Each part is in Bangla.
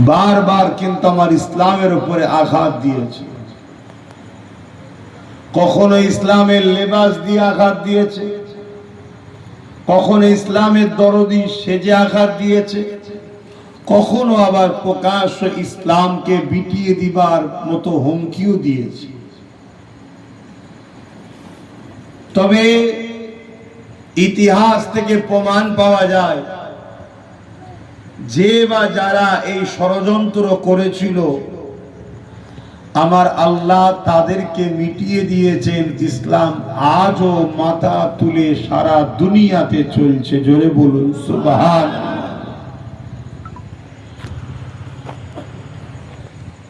বারবার কিন্তু আমার ইসলামের উপরে আঘাত দিয়েছে। কখনো ইসলামের লেবাস দিয়ে আঘাত দিয়েছে, কখনো ইসলামের দরদি সেজে আঘাত দিয়েছে, কখনো আবার প্রকাশ্য ইসলামকে বিটিয়ে দিবার মতো হুমকিও দিয়েছে। তবে ইতিহাস থেকে প্রমাণ পাওয়া যায় যে বা যারা এই ষড়যন্ত্র করেছিল আমার আল্লাহ তাদেরকে মিটিয়ে দিয়েছেন। ইসলাম আজও মাথা তুলে সারা দুনিয়াতে চলছে। জোরে বলুন সুবহানাল্লাহ।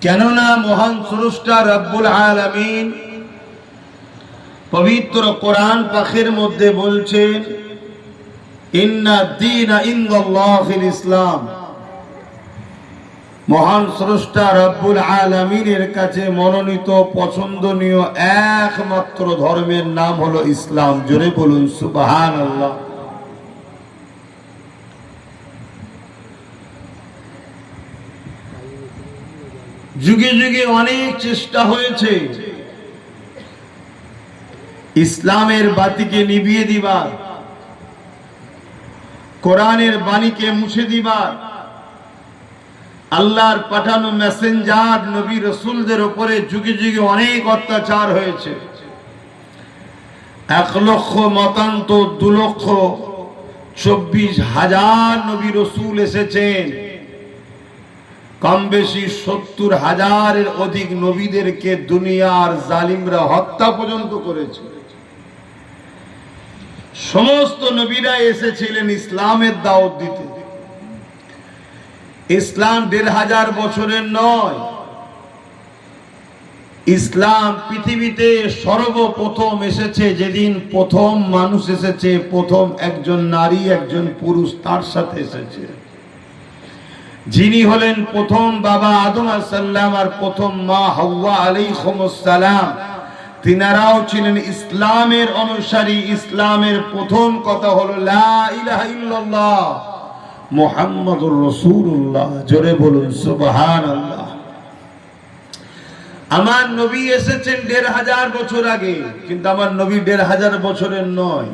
কেননা মহান স্রষ্টা রব্বুল আলামিন পবিত্র কোরআন পাকের মধ্যে বলছেন, ইন্না দীনা ইনদাল্লাহিল ইসলাম। মহান স্রষ্টা রব্বুল আলামিনের কাছে মনোনীত পছন্দনীয় একমাত্র ধর্মের নাম হলো ইসলাম। জোরে বলুন সুবহানাল্লাহ। যুগে যুগে অনেক চেষ্টা হয়েছে ইসলামের বাতিকে নিভিয়ে দিবার, কোরআনের বাণীকে মুছে দিবার, আল্লাহর পাঠানো মেসেঞ্জার নবী রাসূলদের উপরে যুগে যুগে অনেক অত্যাচার হয়েছে। 1,02,24,000 নবী রাসূল এসেছেন। কম বেশি 70,000-এর অধিক নবীদেরকে দুনিয়ার জালিমরা হত্যা পর্যন্ত করেছে। সমস্ত নবীরা এসেছিলেন ইসলামের দাওয়াত দিতে। ইসলাম 1,500 বছরের নয়। ইসলাম পৃথিবীতে সর্বপ্রথম এসেছে যেদিন প্রথম মানুষ এসেছে, প্রথম একজন নারী একজন পুরুষ তার সাথে এসেছে, যিনি হলেন প্রথম বাবা আদম আলাইহিস সালাম আর প্রথম মা হাওয়া আলাইহিস সালাম। তিনারাও ছিলেন ইসলামের অনুসারী। ইসলামের প্রথম কথা হলো লা ইলাহা ইল্লাল্লাহ মুহাম্মাদুর রাসূলুল্লাহ। জোরে বলুন সুবহানাল্লাহ। আমার নবী এসেছেন 1,500 বছর আগে, কিন্তু আমার নবী 1,500 বছরের নয়।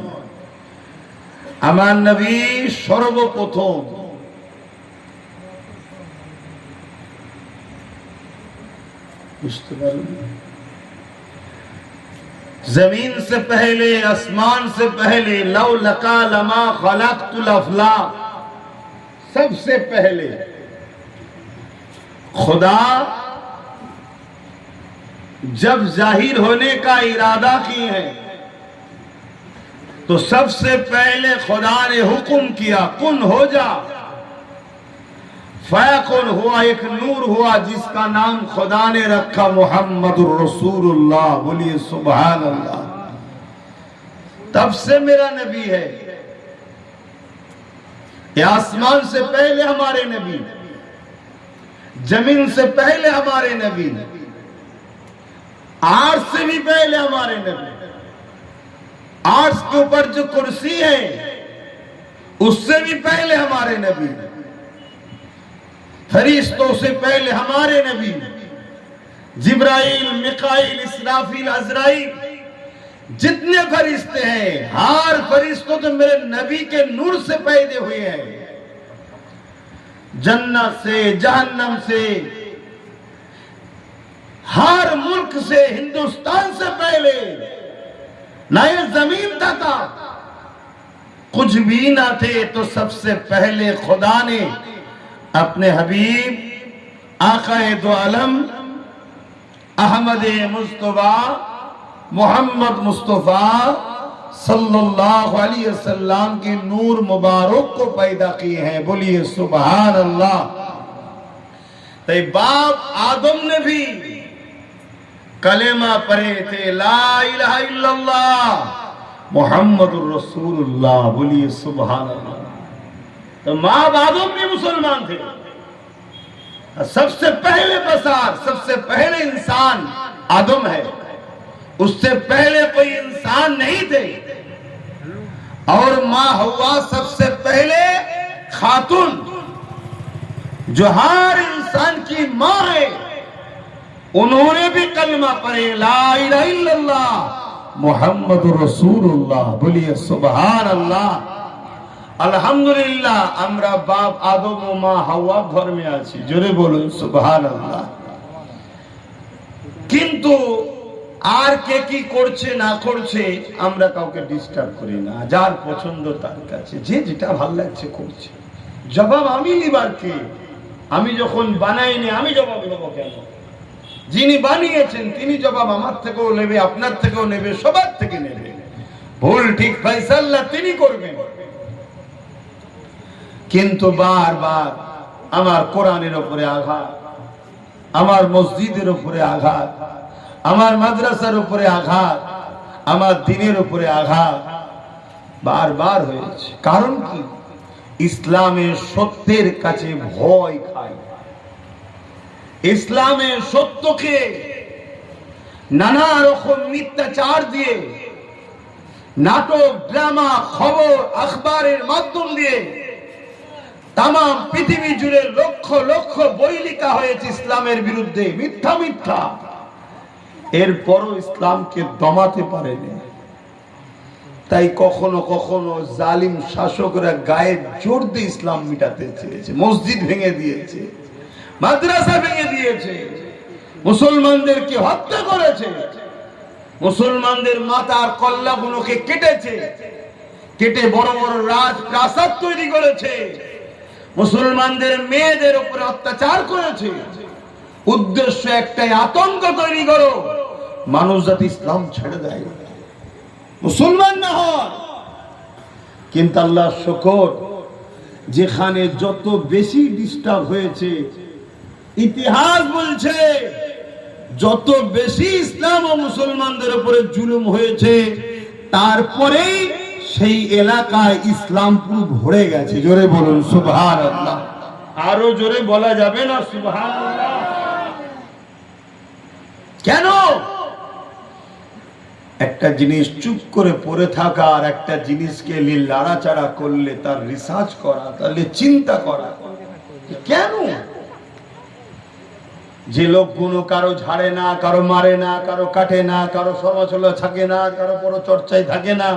আমার নবী সর্বপ্রথম जमीन से पहले आसमान से पहले लौ लका लमा खलक़तुल अफ़लाक, सबसे पहले खुदा जब जाहिर होने का इरादा किए हैं तो सबसे पहले खुदा ने हुक्म किया कुन हो जा, फयकुन हुआ, एक नूर हुआ जिसका नाम खुदा ने रखा मुहम्मदुर रसूलुल्लाह। बोलिए सुबहानल्लाह। तब से मेरा नबी है। ये आसमान से पहले हमारे नबी, जमीन से पहले हमारे नबी, आर्श से भी पहले हमारे नबी, आर्श के ऊपर जो कुर्सी है उससे भी पहले हमारे नबी, फरिश्तों से पहले हमारे नबी, जिब्राइल, मिकाइल, इसराफील, अज़राइल, जितने फरिश्ते हैं हर फरिश्तों तो मेरे नबी के नूर से पैदा हुए हैं। जन्नत से, जहन्नम से, हर मुल्क से, हिंदुस्तान से पहले ना ये जमीन था, कुछ भी ना थे, तो सबसे पहले खुदा ने अपने हबीब आकाए दो आलम अहमद मुस्तफा मोहम्मद मुस्तफा सल्लल्लाहु अलैहि वसल्लम की नूर मुबारक को पैदा किए हैं। बोलिए सुभान अल्लाह। तो बाप आदम ने भी कलेमा पढ़े थे ला इलाहा इल्लल्लाह मुहम्मदुर रसूलुल्लाह। बोलिए सुभान अल्लाह। तो माँ आदम भी मुसलमान थे। सबसे पहले बसार, सबसे पहले इंसान आदम है, उससे पहले कोई इंसान नहीं थे। और माँ हव्वा सबसे पहले खातून, जो हर इंसान की माँ है, उन्होंने भी कलमा पढ़े ला इलाहा इल्लल्लाह मुहम्मदुर रसूलुल्लाह। बोलिए सुभान अल्लाह। আলহামদুলিল্লাহ আমরা বাপ আদম ও মা হাওয়া ধর্মে আছি, জোরে বলুন সুবহানাল্লাহ। কিন্তু আর কে কি করছে না করছে আমরা কাউকে ডিস্টার্ব করি না, যার পছন্দ তার কাছে, যে যেটা ভালো লাগছে করছে। জবাব আমি নিবার কে? আমি যখন বানাইনি আমি জবাব নেব কেন? যিনি বানিয়েছেন তিনি জবাব আমার থেকেও নেবে, আপনার থেকেও নেবে, সবার থেকে নেবে। ভুল ঠিক ফয়সালা তিনি করবেন। কিন্তু বারবার আমার কোরআনের উপরে আঘাত, আমার মসজিদের উপরে আঘাত, আমার মাদ্রাসার উপরে আঘাত, আমার দ্বীনের উপরে আঘাত বারবার হয়েছে। কারণ কি? ইসলামের সত্যের কাছে ভয় খায়। ইসলামের সত্যকে নানা রকম মিথ্যাচার দিয়ে, নাটক, ড্রামা, খবর, আখবারের মাধ্যম দিয়ে তাম পৃথিবী জুড়ে লক্ষ লক্ষ বই লেখা হয়েছে ইসলামের বিরুদ্ধে, মিথ্যা মিথ্যা। এরপরও ইসলামকে দমাতে পারেনি। তাই কখনো কখনো জালিম শাসকরা গায়ে জোর দিয়ে ইসলাম মিটাতে চেয়েছে, মসজিদ ভেঙে দিয়েছে, মাদ্রাসা ভেঙে দিয়েছে, মুসলমানদেরকে হত্যা করেছে, মুসলমানদের মাথার কল্লাগুলোকে কেটেছে, কেটে বড় বড় রাজপ্রাসাদ তৈরি করেছে, মুসলমানদের মেয়েদের উপরে অত্যাচার করেছে। উদ্দেশ্য একটাই, আতঙ্ক তৈরি করো, মানুষ যাতে ইসলাম ছেড়ে দেয়, মুসলমান না হয়। কিন্তু আল্লাহ শুকর, যেখানে যত বেশি ডিস্টার্ব হয়েছে, ইতিহাস বলছে যত বেশি ইসলাম ও মুসলমানদের উপরে জুলুম হয়েছে, তারপরেই সেই এলাকায় ইসলাম পুরো ভরে গেছে। জোরে বলুন সুবহানাল্লাহ। আরো জোরে বলা যাবে না সুবহানাল্লাহ? কেন? একটা জিনিস চুপ করে পড়ে থাকা আর একটা জিনিসকে নিয়ে লাড়াচাড়া করলে তার রিসার্চ করা, তাহলে চিন্তা করা। কেন? যে লোকগুলো কারো ঝাড়ে না, কারো মারে না, কারো কাটে না, কারো সমালোচনা থাকে না, কারো বড় চর্চায় থাকে না,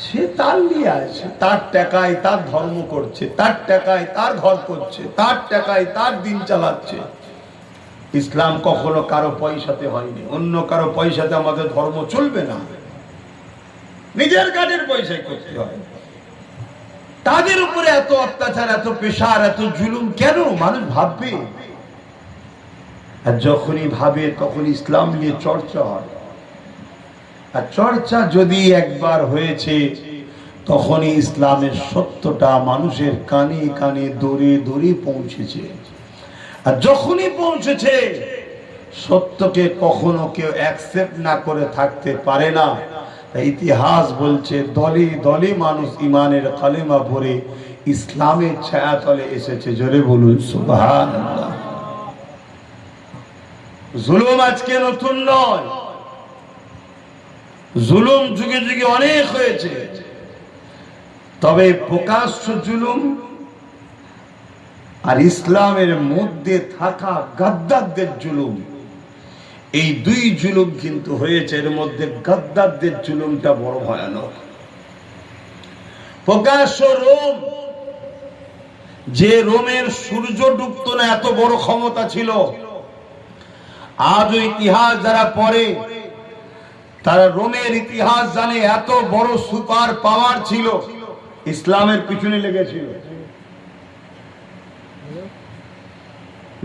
সে তার নিয়ে আসে, তার টাকায় তার ধর্ম করছে, তার টাকায় তার ঘর করছে, তার টাকায় তার দিন চালাচ্ছে। ইসলাম কখনো কারো পয়সাতে হয়নি। অন্য কারো পয়সাতে আমাদের ধর্ম চলবে না, নিজের কাজের পয়সায় করতে হয়। তাদের উপরে এত অত্যাচার, এত পেশার, এত জুলুম কেন? মানুষ ভাববে, আর যখনই ভাবে তখন ইসলাম নিয়ে চর্চা হয়। আর চর্চা যদি একবার হয়েছে, তখনই ইসলামের সত্যটা মানুষের কানে কানে দৌড়ে দৌড়ে পৌঁছেছে। আর যখনই পৌঁছেছে, সত্যকে কখনো কেউ অ্যাকসেপ্ট না করে থাকতে পারে না। ইতিহাস বলছে দলে দলে মানুষ ইমানের কালেমা পড়ে ইসলামের ছায়াতলে এসেছে। জোরে বলুন সুবহানাল্লাহ। জুলুম আজকে নতুন নয়, জুলুম যুগে যুগে অনেক হয়েছে। তবে প্রকাশ্য জুলুম আর ইসলামের মধ্যে থাকা গাদ্দারদের জুলুম, এই দুই জুলুম কিন্তু হয়েছে। এর মধ্যে গাদ্দারদের জুলুমটা বড় ভয়ানক। প্রকাশ্য রোম, যে রোমের সূর্য ডুবতো না, এত বড় ক্ষমতা ছিল। আজও ইতিহাস যারা পড়ে তারা রোমের ইতিহাস জানে, এত বড় সুপার পাওয়ার ছিল, ইসলামের পিছনে লেগেছিল।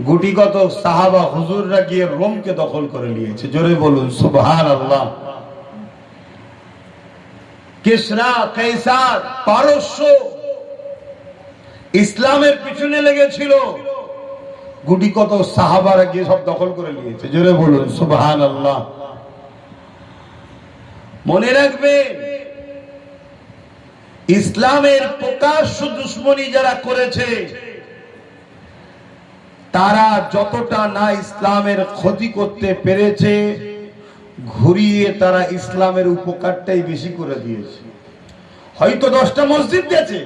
গুটিগত সাহাবা হুজুররা গিয়ে রোমকে দখল করে নিয়েছে। জোরে বলুন সুবহানাল্লাহ। কিসরা, কাইসার, পারস্য ইসলামের পিছনে লেগেছিল, গুটিগত সাহাবারা গিয়ে সব দখল করে নিয়েছে। জোরে বলুন সুবহানাল্লাহ। মনে রাখবেন, ইসলামের প্রকাশ্য দুশ্মনী যারা করেছে, তারা যতটা না ইসলামের ক্ষতি করতে পেরেছে, ঘুরিয়ে তারা ইসলামের উপকারটাই বেশি করে দিয়েছে। হয়তো 10টা মসজিদ গেছে,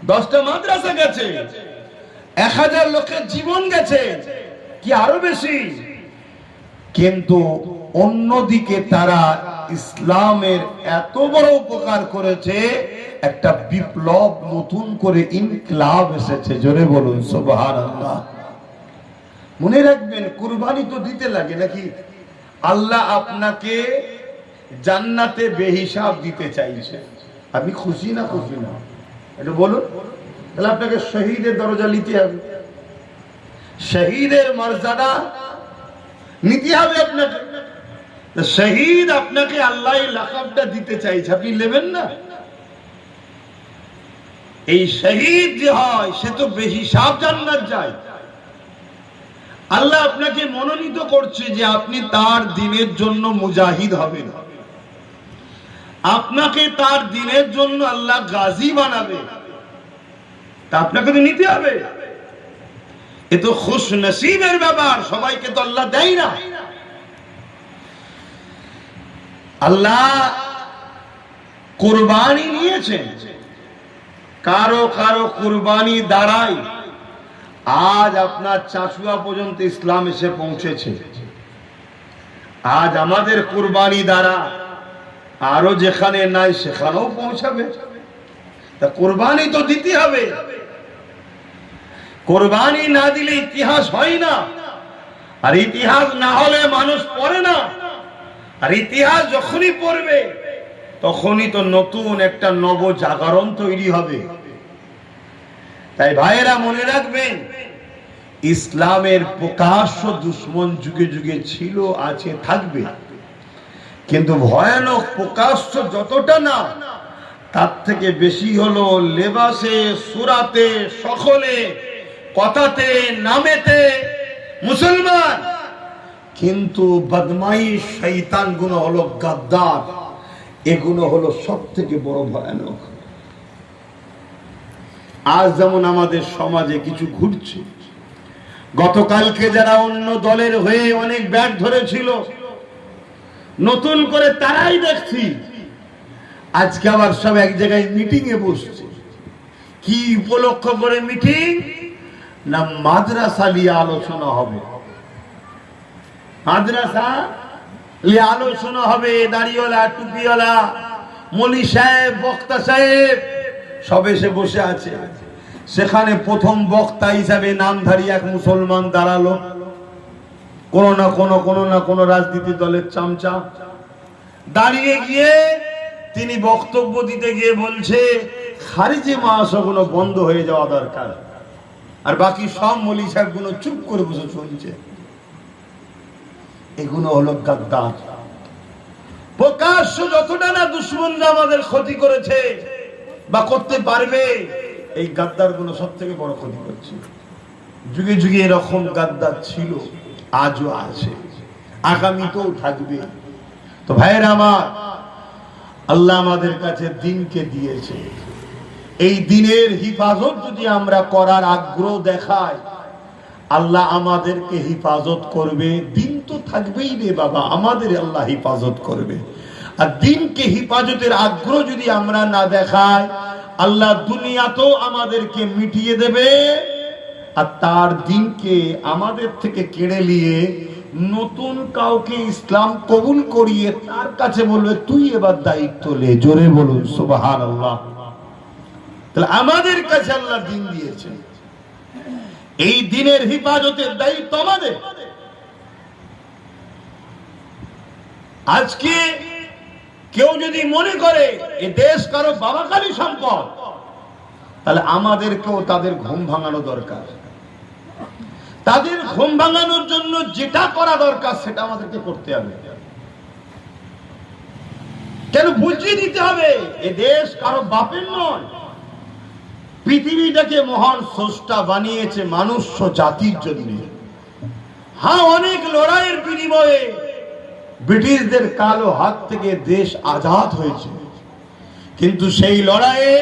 10টা মাদ্রাসা গেছে, 1000 লোকের জীবন গেছে কি আরো বেশি, কিন্তু অন্যদিকে তারা ইসলামের এত বড় উপকার করেছে, একটা বিপ্লব, নতুন করে ইনকিলাব এসেছে। জোরে বলুন সুবহানাল্লাহ। মনে রাখবেন, কুরবানি তো দিতে লাগে নাকি? আল্লাহ আপনাকে জান্নাতে বেহিসাব দিতে চাইছে। আপনি খুশি না খুশি না এটা বলুন? তাহলে আপনাকে শহীদের দরজা নিতে হবে, শহীদের মর্যাদা নিতে হবে আপনাকে। শহীদ আপনাকে আল্লাহ লাকাবটা দিতে চাইছে, আপনি নেবেন না? এই শহীদ যে হয় সে তো বেহিসাব জান্নাত যায়। আল্লাহ আপনাকে মনোনীত করছে যে আপনি তার দ্বীনের জন্য মুজাহিদ হবেন, আপনাকে তার দ্বীনের জন্য আল্লাহ গাজী বানাবে, তা আপনাকে তো নিতে হবে। এ তো খুশ নসিবের ব্যাপার, সবাইকে তো আল্লাহ দেয় না। আল্লাহ কুরবানি নিয়েছেন, কারো কারো কুরবানি দ্বারাই আজ আপনার চাচুয়া পর্যন্ত ইসলাম এসে পৌঁছেছে। আজ আমাদের কুরবানি দ্বারা আরো যেখানে নাই সেখানেও পৌঁছাবে। তা কুরবানি তো দিতে হবে, কুরবানি না দিলে ইতিহাস হয় না, আর ইতিহাস না হলে মানুষ পড়ে না, আর ইতিহাস যখনই পড়বে তখনই তো নতুন একটা নব জাগরণ তৈরি হবে। তাই ভাইয়েরা মনে রাখবেন, ইসলামের প্রকাশ্য দুশ্মন যুগে যুগে ছিল, আছে, থাকবে, কিন্তু ভয়ানক প্রকাশ্য যতটা না, তার থেকে বেশি হলো লেবাসে, সুরাতে, সকলে, কথাতে, নামেতে মুসলমান, কিন্তু বদমাইশ, শয়তান গুণ হলো গাদ্দার, এগুলো হলো সব থেকে বড় ভয়ানক। আজ যেমন আমাদের সমাজে কিছু ঘুরছে, গতকালকে যারা অন্য দলের হয়ে অনেক ব্যাট ধরেছিল, নতুন করে তারাই দেখছি আজকে আবার সব এক জায়গায় মিটিং এ বসছে। কি উপলক্ষ করে মিটিং? না মাদ্রাসা নিয়ে আলোচনা হবে, মাদ্রাসা নিয়ে আলোচনা হবে। দাড়িওয়ালা, টুপিওয়ালা, মলি সাহেব, বক্তা সাহেব সব এসে বসে আছে। সেখানে প্রথম বক্তা হিসাবে নামধারী এক মুসলমান দাঁড়ালো, কোন না কোন রাজনীতি দলের চামচা দাঁড়িয়ে গিয়ে তিনি বক্তব্য দিতে গিয়ে বলছে খারিজি মাদ্রাসাগুলো বন্ধ হয়ে যাওয়া দরকার, আর বাকি সব মৌলী সাহেবগুলো চুপ করে বসে শুনছে। এগুলো হলো গাদ্দার। প্রকাশ্য যতটা না দুশ্মনরা আমাদের ক্ষতি করেছে বা করতে পারবে, এই গাদ্দার গুলো সব থেকে বড় ক্ষতি করছে। যুগে যুগে এরকম গাদ্দার ছিল, আজও আছে, আগামীতেও থাকবে। তো ভাইয়েরা আমার, আল্লাহ আমাদের কাছে দিনকে দিয়েছে, এই দিনের হিফাজত যদি আমরা করার আগ্রহ দেখাই, আল্লাহ আমাদেরকে হিফাজত করবে। দিন তো থাকবেই রে বাবা, আমাদের আল্লাহ হিফাজত করবে। আর দিনকে হিফাজতের আগ্রহ যদি আমরা না দেখাই, আল্লাহ দুনিয়াতেও আমাদেরকে মিটিয়ে দেবে, আর তার দিনকে আমাদের থেকে কেড়ে নিয়ে নতুন কাউকে ইসলাম কবুল করিয়ে তার কাছে বলবে তুই এবার দায়িত্ব নে। জোরে বলুন সুবহানাল্লাহ। তাহলে আমাদের কাছে আল্লাহ দিন দিয়েছেন, এই দিনের হিফাজতের দায়িত্ব আমাদের। আজকে কেউ যদি মনে করে এ দেশ কারো বাবাকালী সম্পদ, তাহলে আমাদেরকেও তাদের ঘুম ভাঙানো দরকার। তাদের ঘুম ভাঙানোর জন্য যেটা করা দরকার সেটা আমাদেরকে করতে হবে। কেন বুঝিয়ে দিতে হবে এ দেশ কারো বাপের নয়। পৃথিবীটাকে মহান স্রষ্টা বানিয়েছে মানুষ জাতির জন্য। হ্যাঁ, অনেক লড়াইয়ের বিনিময়ে ব্রিটিশদের কালো হাত থেকে দেশ আজাদ হয়েছে, কিন্তু সেই লড়াইয়ে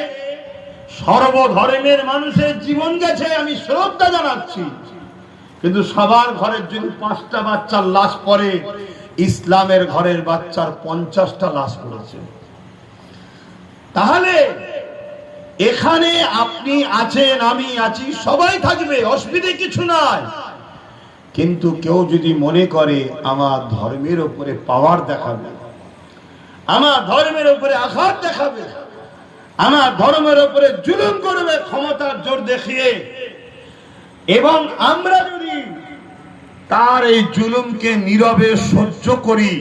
সর্বধর্মের মানুষের জীবন গেছে, আমি শ্রদ্ধা জানাচ্ছি। কিন্তু সবার ঘরের যদি 5টা বাচ্চার লাশ পড়ে, ইসলামের ঘরের বাচ্চার 50টা লাশ পড়েছে। তাহলে এখানে আপনি আছেন, আমি আছি, সবাই থাকবে, অসুবিধে কিছু নাই। কিন্তু কেউ যদি মনে করে আমার ধর্মের উপরে পাওয়ার দেখাবে, আমার ধর্মের উপরে আঘাত দেখাবে, আমার ধর্মের উপরে জুলুম করবে ক্ষমতার জোর দেখিয়ে, এবং আমরা যদি তার এই জুলুমকে নীরবে সহ্য করি,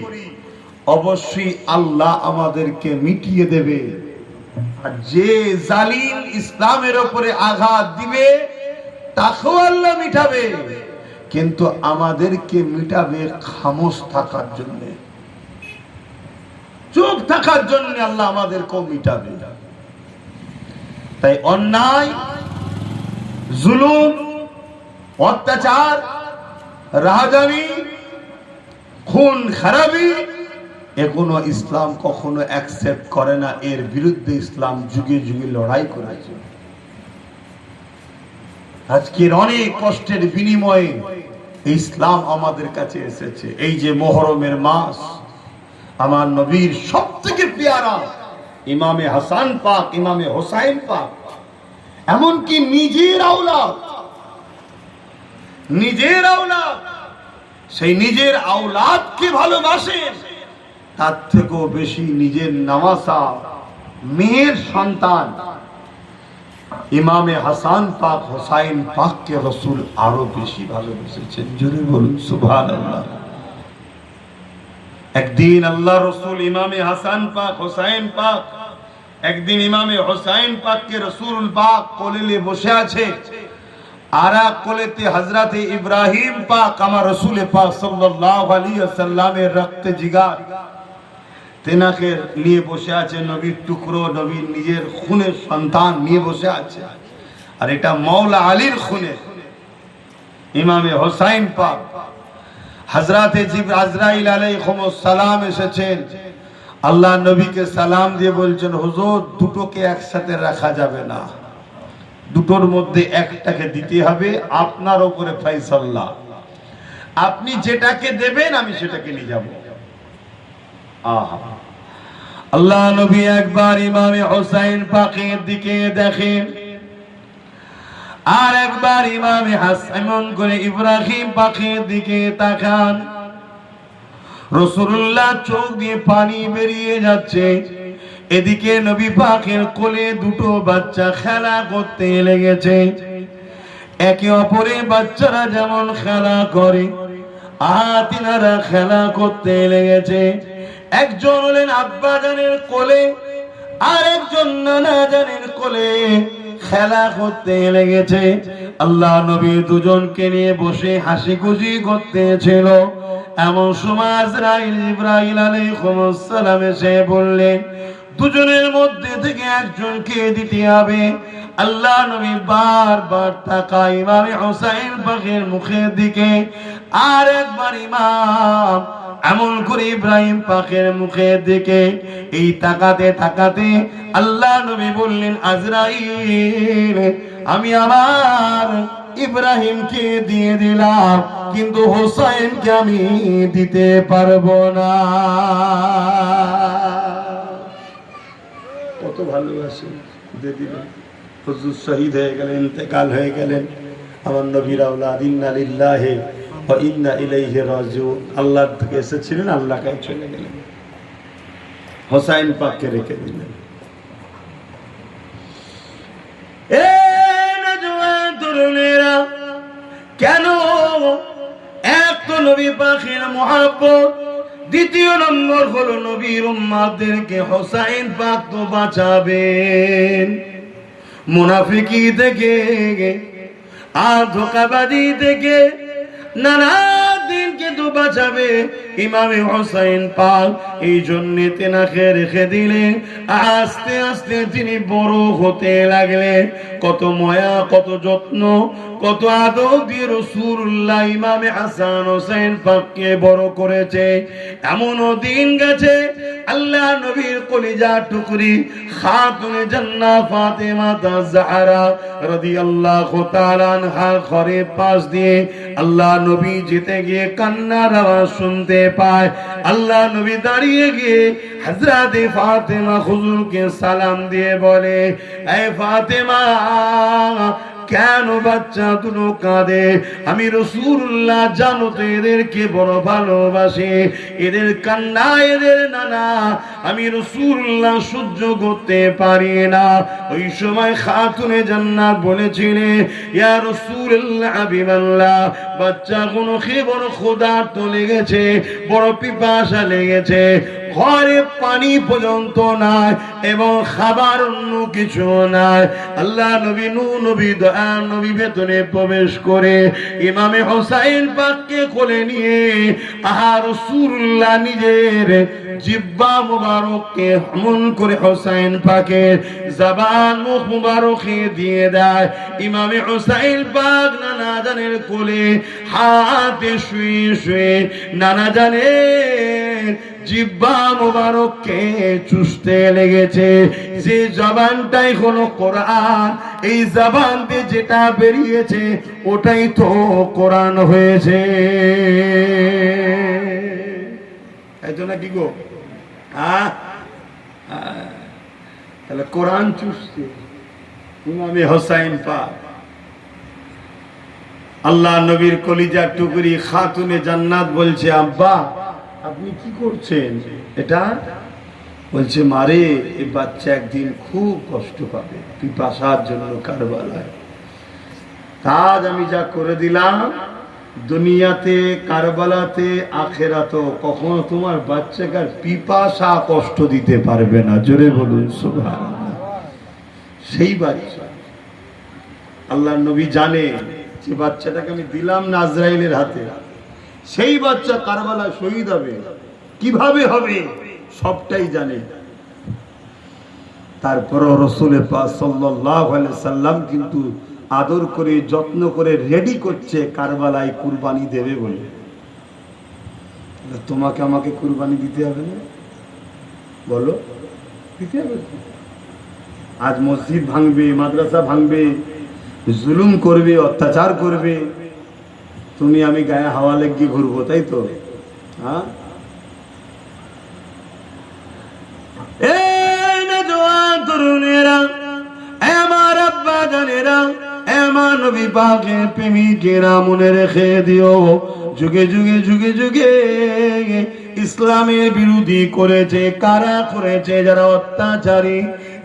অবশ্যই আল্লাহ আমাদেরকে মিটিয়ে দেবে। আর যে জালিম ইসলামের উপরে আঘাত দিবে তাকেও আল্লাহ মিটাবে, কিন্তু আমাদেরকে মিটাবে খামোশ থাকার জন্য, চুপ থাকার জন্য আল্লাহ আমাদেরকেও মিটাবে। তাই অন্যায়, জুলুম, অত্যাচার, রাহাজানি, খুন খারাপি, এগুলো ইসলাম কখনো অ্যাকসেপ্ট করে না। এর বিরুদ্ধে ইসলাম যুগে যুগে লড়াই করেছে। আজকের অনেক কষ্টের বিনিময়ে ইসলাম আমাদের কাছে এসেছে। এই যে মুহররমের মাস, আমার নবীর সবথেকে পেয়ারা ইমামে হাসান পাক, ইমামে হোসাইন পাক, এমনকি নিজের আওলাদ, সেই নিজের আওলাদকে ভালোবাসেন, তার থেকেও বেশি নিজের নামাসা মেয়ের সন্তান ইমামে হাসান পাক, হোসাইন পাককে রাসূল আরো বেশি ভালোবেসেছেন। জোরে বলুন সুবহানাল্লাহ। একদিন আল্লাহ রাসূল ইমামে হাসান পাক, হোসাইন পাক, একদিন ইমামে হোসাইন পাককে রাসূল পাক কোলে নিয়ে বসে আছে, আর এক কোলেতে হযরতে ইব্রাহিম পাক, আমার রাসূল পাক সাল্লাল্লাহু আলাইহি ওয়াসাল্লামের রক্তে জিগার তেনাকে নিয়ে বসে আছে, নবীর টুকরো, নবীর নিজের খুনের সন্তান নিয়ে বসে আছে। আর এটা মাওলা আলীর খুনে ইমামে হোসাইন পাক। হযরতে আজরাইল আলাইহিস সালাম এসেছেন, আল্লাহ নবীকে সালাম দিয়ে বলছেন, হুজুর দুটোকে একসাথে রাখা যাবে না, দুটোর মধ্যে একটাকে দিতে হবে, আপনার উপরে ফয়সালা, আপনি যেটাকে দেবেন আমি সেটাকে নিয়ে যাব। আল্লাহ নবী একবার ইমামে হোসাইন পাকের দিকে দেখেন, আর একবার ইমামে হাসান করে ইব্রাহিম পাকের দিকে তাকান। রাসূলুল্লাহ চোখ দিয়ে পানি বেরিয়ে যাচ্ছে। এদিকে নবী পাকের কোলে দুটো বাচ্চা খেলা করতে লেগেছে। একে অপরে বাচ্চারা যেমন খেলা করে, তিনারা খেলা করতে লেগেছে। একজন হলেন আব্বা জানের কোলে, আর একজন নানা জানের কোলে খেলা করতে লেগেছে। আল্লাহ নবী দুজনকে নিয়ে বসে হাসি খুশি করতেছিল। এমন সময় আজরাইল জিবরাইল আলাইহিস সালাম এসে বললেন, দুজনের মধ্যে থেকে একজনকে দিতে হবে। আল্লাহ নবী বারবার তাকায় ইমামে হোসাইন পাকের মুখের দিকে, আর একবার ইমাম এমন করে ইব্রাহিম পাকের মুখের দিকে। এই তাকাতে তাকাতে আল্লাহ নবী বললেন, আজরাইল, আমি আমার ইব্রাহিমকে দিয়ে দিলাম, কিন্তু হোসাইনকে আমি দিতে পারবো না। কত ভালোবাসে, দিয়ে দিলেন। হুজুর শহীদ হয়ে গেলেন, ইন্তেকাল হয়ে গেলেন। আমার নবীর আওলাদ, ইন্না লিল্লাহি ওয়া ইন্না ইলাইহি রাজিউন, আল্লাহর থেকে এসেছিলেন, আল্লাহর কাছে চলে গেলেন, হোসাইন পাককে রেখে দিলেন। এ নওজোয়ান তরুণেরা, কেন? এক তো নবী পাকের মুহাব্বত, দ্বিতীয় নম্বর হলো নবীর উম্মতদেরকে হোসাইন পাক তো বাঁচাবেন মুনাফিকি থেকে, আর ধোঁকাবাজি থেকে, নানা দিনকে তো বাঁচাবে ইমামে হোসাইন পাক। এই জন্য তেনাকে রেখে দিলেন। আস্তে আস্তে তিনি বড় হতে লাগলেন। কত মায়া, কত যত্ন, কত আদর দিয়ে রাসূলুল্লাহ ইমামে হাসান হোসেন পাককে বড় করেছে। এমনও দিন গেছে আল্লাহ নবীর কলিজা টুকরি খাতুনে জান্নাত ফাতেমা জাহরা রাদিয়াল্লাহু তাআলা আনহা ঘরের পাশ দিয়ে আল্লাহ নবী যেতে গিয়ে কান্নার আওয়াজ শুনতে পায়। আল্লাহ নবী দাঁড়িয়ে গিয়ে হযরত ফাতেমা হুজুরকে সালাম দিয়ে বলে, এই ফাতেমা, কেন বাচ্চা দুটো কাঁদে? আমি রাসূলুল্লাহ জানো তো এদেরকে বড় ভালোবাসি, এদের কান্না, এদের নানা আমি রাসূলুল্লাহ সহ্য করতে পারি না। ওই সময় খাতুনে জান্নাত বলেছিলেন, ইয়া রাসূলুল্লাহ হাবিবাল্লাহ, বাচ্চা কোনো খেয়ে বড় ক্ষুধার্ত লেগেছে, বড় পিপাসা লেগেছে, ঘরে পানি পর্যন্ত নাই এবং খাবার অন্য কিছু নাই। আল্লাহ নবী নবী দয়া নবী ভেতরে প্রবেশ করে ইমামে হোসাইন পাককে কোলে নিয়ে রাসূলুল্লাহ নিজের জিহ্বা মুবারককে হমল করে হোসাইন পাকের জবান মুখ মুবারকে দিয়ে দেয়। ইমামে হোসাইন পাক নানা জানের কোলে হাতে শুয়ে শুয়ে নানা জানের জিহ্বা মুবারককে চুষতে লেগেছে। যে জবানটাই হলো কোরআন, এই জবান দিয়ে যেটা বেরিয়েছে ওটাই তো কোরআন হয়েছে। এই তো নাকি গো, তাহলে কোরআন চুষছে ইমামে হোসাইন পাক। আল্লাহ নবীর কলিজার টুকরি খাতুনে জান্নাত বলছে, আব্বা আপনি কি করছেন? এটা বলছে, মারে এই বাচ্চা একদিন খুব কষ্ট পাবে পিপাসার জন্য কারবালায়। আজ আমি যা করে দিলাম দুনিয়াতে, কারবালাতে, আখেরাতে কখনো তোমার বাচ্চাকে আর পিপাসা কষ্ট দিতে পারবে না। জোরে বলুন সুবহানাল্লাহ। সেই বাচ্চা আল্লাহ নবী জানে যে বাচ্চাটাকে আমি দিলাম না আজরাইলের হাতে, সেই বাচ্চা কারবালায় শহীদ হবে, কিভাবে হবে সবটাই জানে। তারপর রাসূল পাক সাল্লাল্লাহু আলাইহি সাল্লাম কিন্তু আদর করে যত্ন করে রেডি করছে কারবালায় কুরবানি দেবে বলে। তোমাকে আমাকে কুরবানি দিতে হবে না? বলো, দিতে হবে। আজ মসজিদ ভাঙবে, মাদ্রাসা ভাঙবে, জুলুম করবে, অত্যাচার করবে, তুমি আমি গায়ে হাওয়া লাগিয়ে ঘুরবো, তাই তো? হ্যাঁ, তরুণেরা, আমার আব্বা জানেরা, আমার নবী পাকের প্রেমিকেরা, মনে রেখে দিও, যুগে যুগে যুগে যুগে ইসলামের বিরোধী করেছে কারা করেছে? যারা অত্যাচারী,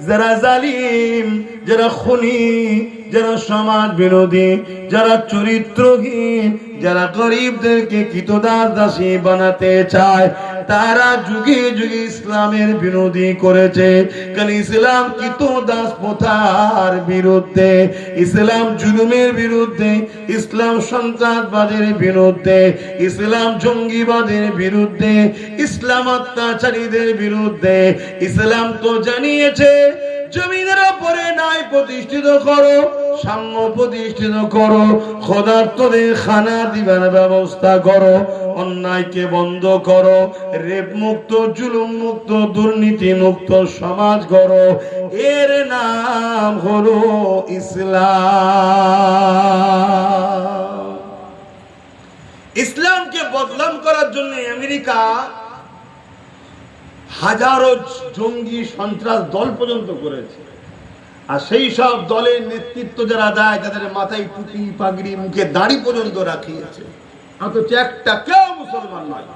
যারা জালিম, যারা খুনি, যারা সমাজ বিরোধী, যারা চরিত্রহীন, যারা গরিবদেরকে কৃতদাস দাসী বানাতে চায়, তারা যুগে যুগে ইসলামের বিরোধী করেছে। কারণ ইসলাম কৃতদাস প্রথার বিরুদ্ধে, ইসলাম জুলুমের বিরুদ্ধে, ইসলাম সন্ত্রাসবাদের বিরুদ্ধে, ইসলাম জঙ্গিবাদের বিরুদ্ধে, ইসলাম অত্যাচারীদের বিরুদ্ধে। ইসলাম তো জানিয়েছে জমিনের উপরে ন্যায় প্রতিষ্ঠিত করো, সাম্য প্রতিষ্ঠিত করো, ক্ষুধার্তদের খানা দিবার ব্যবস্থা করো, অন্যায়কে বন্ধ করো, রেপ মুক্ত, জুলুম মুক্ত, দুর্নীতি মুক্ত সমাজ গড়ো। এর নাম হলো ইসলাম। ইসলামকে বদনাম করার জন্য আমেরিকা হাজারো জঙ্গি সন্ত্রাস দল পর্যন্ত করেছে। আর সেই সব দলের নেতৃত্ব যারা দেয়, তাদের মাথায় টুপি পাগড়ি, মুখে দাড়ি পর্যন্ত রাখিয়েছে, অথচ একটা কেউ মুসলমান নয়।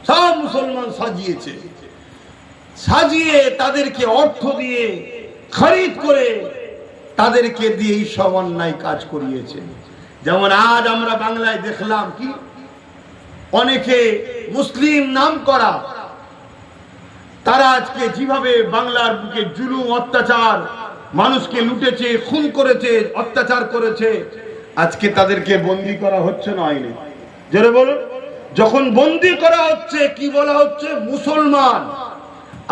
সব মুসলমান সাজিয়েছে, সাজিয়ে তাদেরকে অর্থ দিয়ে খরিদ করে তাদেরকে দিয়ে এই সব অন্যায় কাজ করিয়েছে। যেমন আজ আমরা বাংলায় দেখলাম কি অনেকে মুসলিম নাম করা, তারা আজকে যেভাবে বাংলার বুকে জুলুম অত্যাচার, মানুষকে লুটেছে, খুন করেছে, অত্যাচার করেছে, আজকে তাদেরকে বন্দী করা হচ্ছে না আইনে। জোরে বলুন, যখন বন্দী করা হচ্ছে কি বলা হচ্ছে? মুসলমান।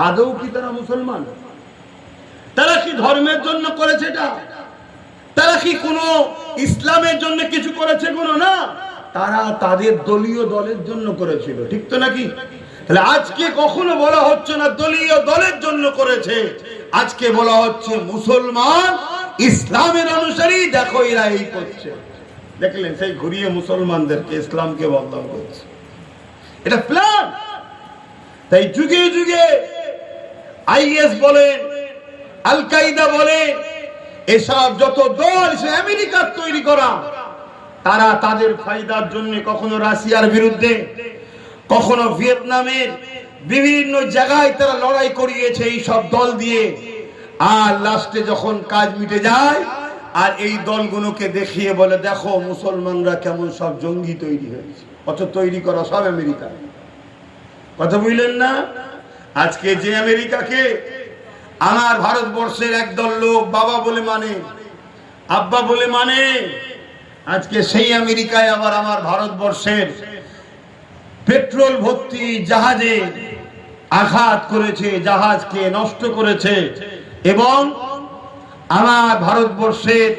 আদৌ কি তারা মুসলমান? তারা কি ধর্মের জন্য করেছে এটা? তারা কি কোনো ইসলামের জন্য কিছু করেছে? কোনো না, তারা তাদের দলীয় দলের জন্য করেছিল, ঠিক তো নাকি? তাহলে আজকে কখনো বলা হচ্ছে না দলীয় দলের জন্য করেছে, আজকে বলা হচ্ছে মুসলমান, ইসলামের অনুসারী, দেখো এরা এই করছে। দেখলেন সেই ঘুরিয়ে মুসলমানদেরকে ইসলামকে বদনাম করছে, এটা প্ল্যান। তাই যুগে যুগে আইএস বলেন, আল কায়দা বলেন, এসব যত দল আমেরিকার তৈরি করা, তারা তাদের ফায়দার জন্য কখনো রাশিয়ার বিরুদ্ধে, কখনো ভিয়েতনামের বিভিন্ন জায়গায় তারা লড়াই করিয়েছে এই সব দল দিয়ে। আর লাস্টে যখন কাজ মিটে যায় আর এই দলগুলোকে দেখিয়ে বলে দেখো মুসলমানরা কেমন সব জঙ্গি তৈরি হয়েছে, অত তৈরি করা সব আমেরিকা। কথা বুঝলেন না? আজকে যে আমেরিকাকে আমার ভারতবর্ষের একদল লোক বাবা বলে মানে, আব্বা বলে মানে, আজকে সেই আমেরিকায় আবার আমার ভারতবর্ষের পেট্রোল ভর্তি জাহাজে আঘাত করেছে, জাহাজকে নষ্ট করেছে এবং আমার ভারতবর্ষের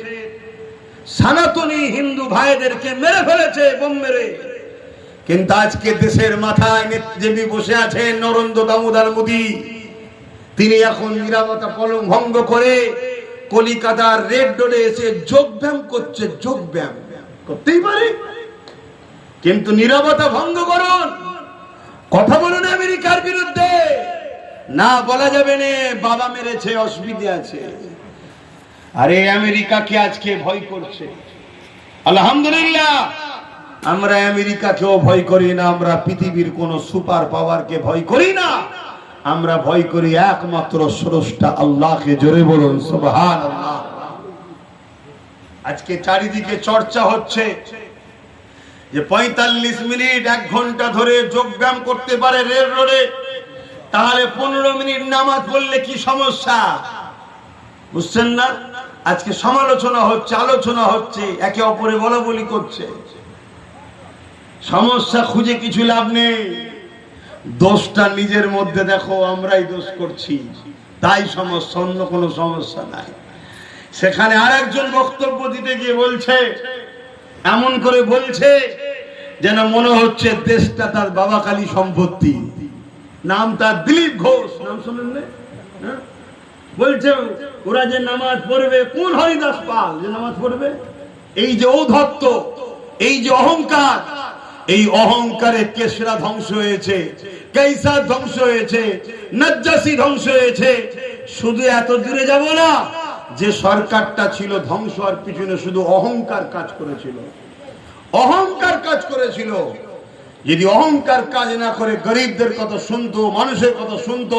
সনাতনী হিন্দু ভাইদেরকে মেরে ফেলেছে বোম মেরে। কিন্তু আজকে দেশের মাথায় নেত্রী বসে আছেন নরেন্দ্র দামোদর মোদী, তিনি এখন নীরবতা পালন ভঙ্গ করে কলিকাতার রেড রোডে এসে যোগব্যায়াম করছে। যোগব্যায়াম করতেই পারে, কিন্তু নীরবতা ভঙ্গ করুন, কথা বলুন আমেরিকার বিরুদ্ধে। না বলা যাবে না বাবা মেরেছে, অসুবিধা আছে। আরে আমেরিকাকে আজকে ভয় করছে, আলহামদুলিল্লাহ আমরা আমেরিকাকেও ভয় করি না, আমরা পৃথিবীর কোন সুপার পাওয়ারকে ভয় করি না, আমরা ভয় করি একমাত্র স্রষ্টা আল্লাহকে। জোরে বলুন সুবহানাল্লাহ। আজকে চারিদিকে চর্চা হচ্ছে যে 45 মিনিট 1 ঘন্টা ধরে যোগব্যায়াম করতে পারে রেল রোডে, তাহলে 15 মিনিট নামাজ পড়লে কি সমস্যা? বুঝছেন না? আজকে সমালোচনা হচ্ছে, আলোচনা হচ্ছে, একে অপরে বলা বলি করছে। সমস্যা খুঁজে কিছু লাভ নেই, দোষটা নিজের মধ্যে দেখো, আমরাই দোষ করছি, তাই সমস্যা, অন্য কোনো সমস্যা নাই। সেখানে আরেকজন বক্তব্য দিতে গিয়ে বলছে, এমন করে বলছে যেন মনে হচ্ছে দেশটা তার বাবা কালী সম্পত্তি। নাম তার দিলীপ ঘোষ, নাম শুনেন না? বলছে ওরা যে নামাজ পড়বে, কোন হরিদাস পাল যে নামাজ পড়বে? এই যে ঔদ্ধত্য, এই যে অহংকার, এই অহংকারে কেশরা ধ্বংস হয়েছে, কাইসার ধ্বংস হয়েছে, নজ্জাসী ধ্বংস হয়েছে। শুধু এত দূরে যাব না, যে সরকারটা ছিল ধ্বংস হওয়ার পিছনে শুধু অহংকার কাজ করেছিল, অহংকার কাজ করেছিল। যদি অহংকার কাজ না করে গরিবদের কথা শুনতো, মানুষের কথা শুনতো,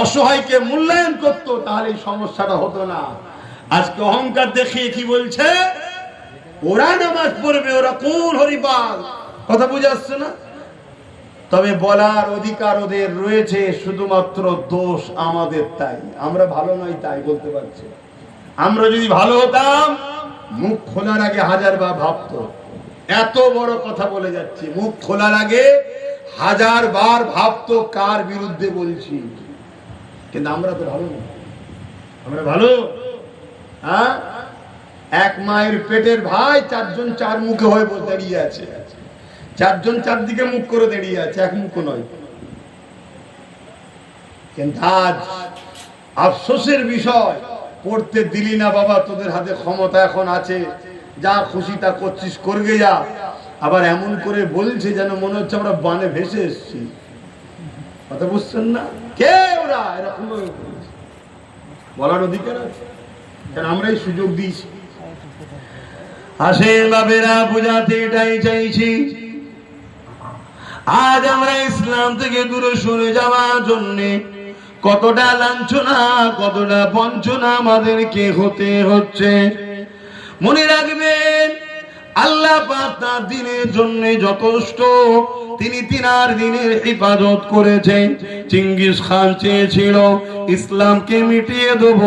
অসহায়কে মূল্যায়ন করতো, তাহলে এই সমস্যাটা হতো না। আজকে অহংকার দেখিয়ে কি বলছে? ওরা নামাজ পড়বে, ওরা কোন হরিপাল, কথা বুঝে আসছে না? তবে বলার অধিকার ওদের রয়েছে, শুধুমাত্র দোষ আমাদের, তাই আমরা ভালো নয় তাই বলতে পারছি। আমরা যদি ভালো হতাম মুখ খোলার আগে 1000 বার ভাবতো। এত বড় কথা বলে যাচ্ছি, মুখ খোলার আগে 1000 বার ভাবতো কার বিরুদ্ধে বলছি। কিন্তু আমরা তো ভালো না, আমরা ভালো? হ্যাঁ, এক মায়ের পেটের ভাই 4 জন 4 মুখে হয়ে দাঁড়িয়ে আছে, 4 জন 4 দিকে মুখ করে দাঁড়িয়ে আছে, এক মুখ নয়। কিন্তু আজ আফসোসের বিষয়, পড়তে দিলি না বাবা, তোদের হাতে ক্ষমতা এখন আছে, যা খুশি তা করছিস, করবে যা। আবার এমন করে বলছে যেন মনে হচ্ছে আমরা বানে ভেসে এসেছি, কথা বুঝছেন না? কে ওরা? এরকম বলার অধিকার আছে, কারণ আমরাই সুযোগ দিয়েছি। আসেন বাবেরা, বুঝাতে এটাই চাইছি, আজ আমরা ইসলাম থেকে দূরে সরে যাওয়ার জন্যে কতটা লাঞ্ছনা, কতটা বঞ্চনা আমাদেরকে হতে হচ্ছে। মনে রাখবেন, আল্লাহ পাক তার দিনের জন্য যথেষ্ট, তিনি তিনার দিনের হিফাজত করেছেন। চিঙ্গিস খান চেয়েছিল ইসলামকে মিটিয়ে দেব,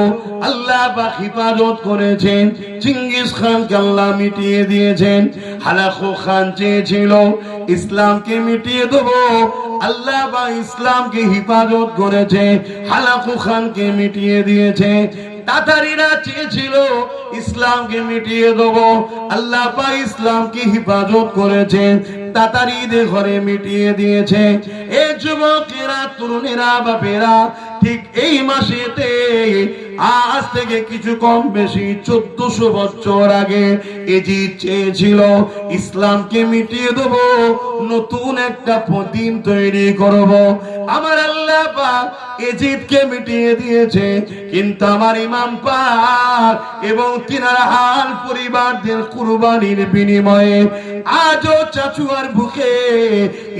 আল্লাহ পাক হিফাজত করেছেন, চিঙ্গিস খানকে আল্লাহ মিটিয়ে দিয়েছেন। হালাকু খান চেয়েছিল ইসলামকে মিটিয়ে দেব, আল্লাহ পাক ইসলামকে হিফাজত করেছে, হালাকু খানকে মিটিয়ে দিয়েছে। তাতারিরা চেয়েছিল ইসলামকে মিটিয়ে দেব, আল্লাহ পাক ইসলামকে হিফাজত করেছে, তাতারিদের ঘরে মিটিয়ে দিয়েছে। এই যুবকেরা, তরুণেরা, বাপেরা, ঠিক এই মাসেতে আজ থেকে কিছু কম বেশি 1400 বছর আগে এজিদ চেয়েছিল ইসলামকে মিটিয়ে দেব, নতুন একটা দিন তৈরি করব। আমার আল্লাহ পাক এজিদকে মিটিয়ে দিয়েছে, কিন্তু আমার ইমাম পাক এবং তিনার হাল পরিবারদের কুরবানির বিনিময়ে আজও চাচুয়ার বুকে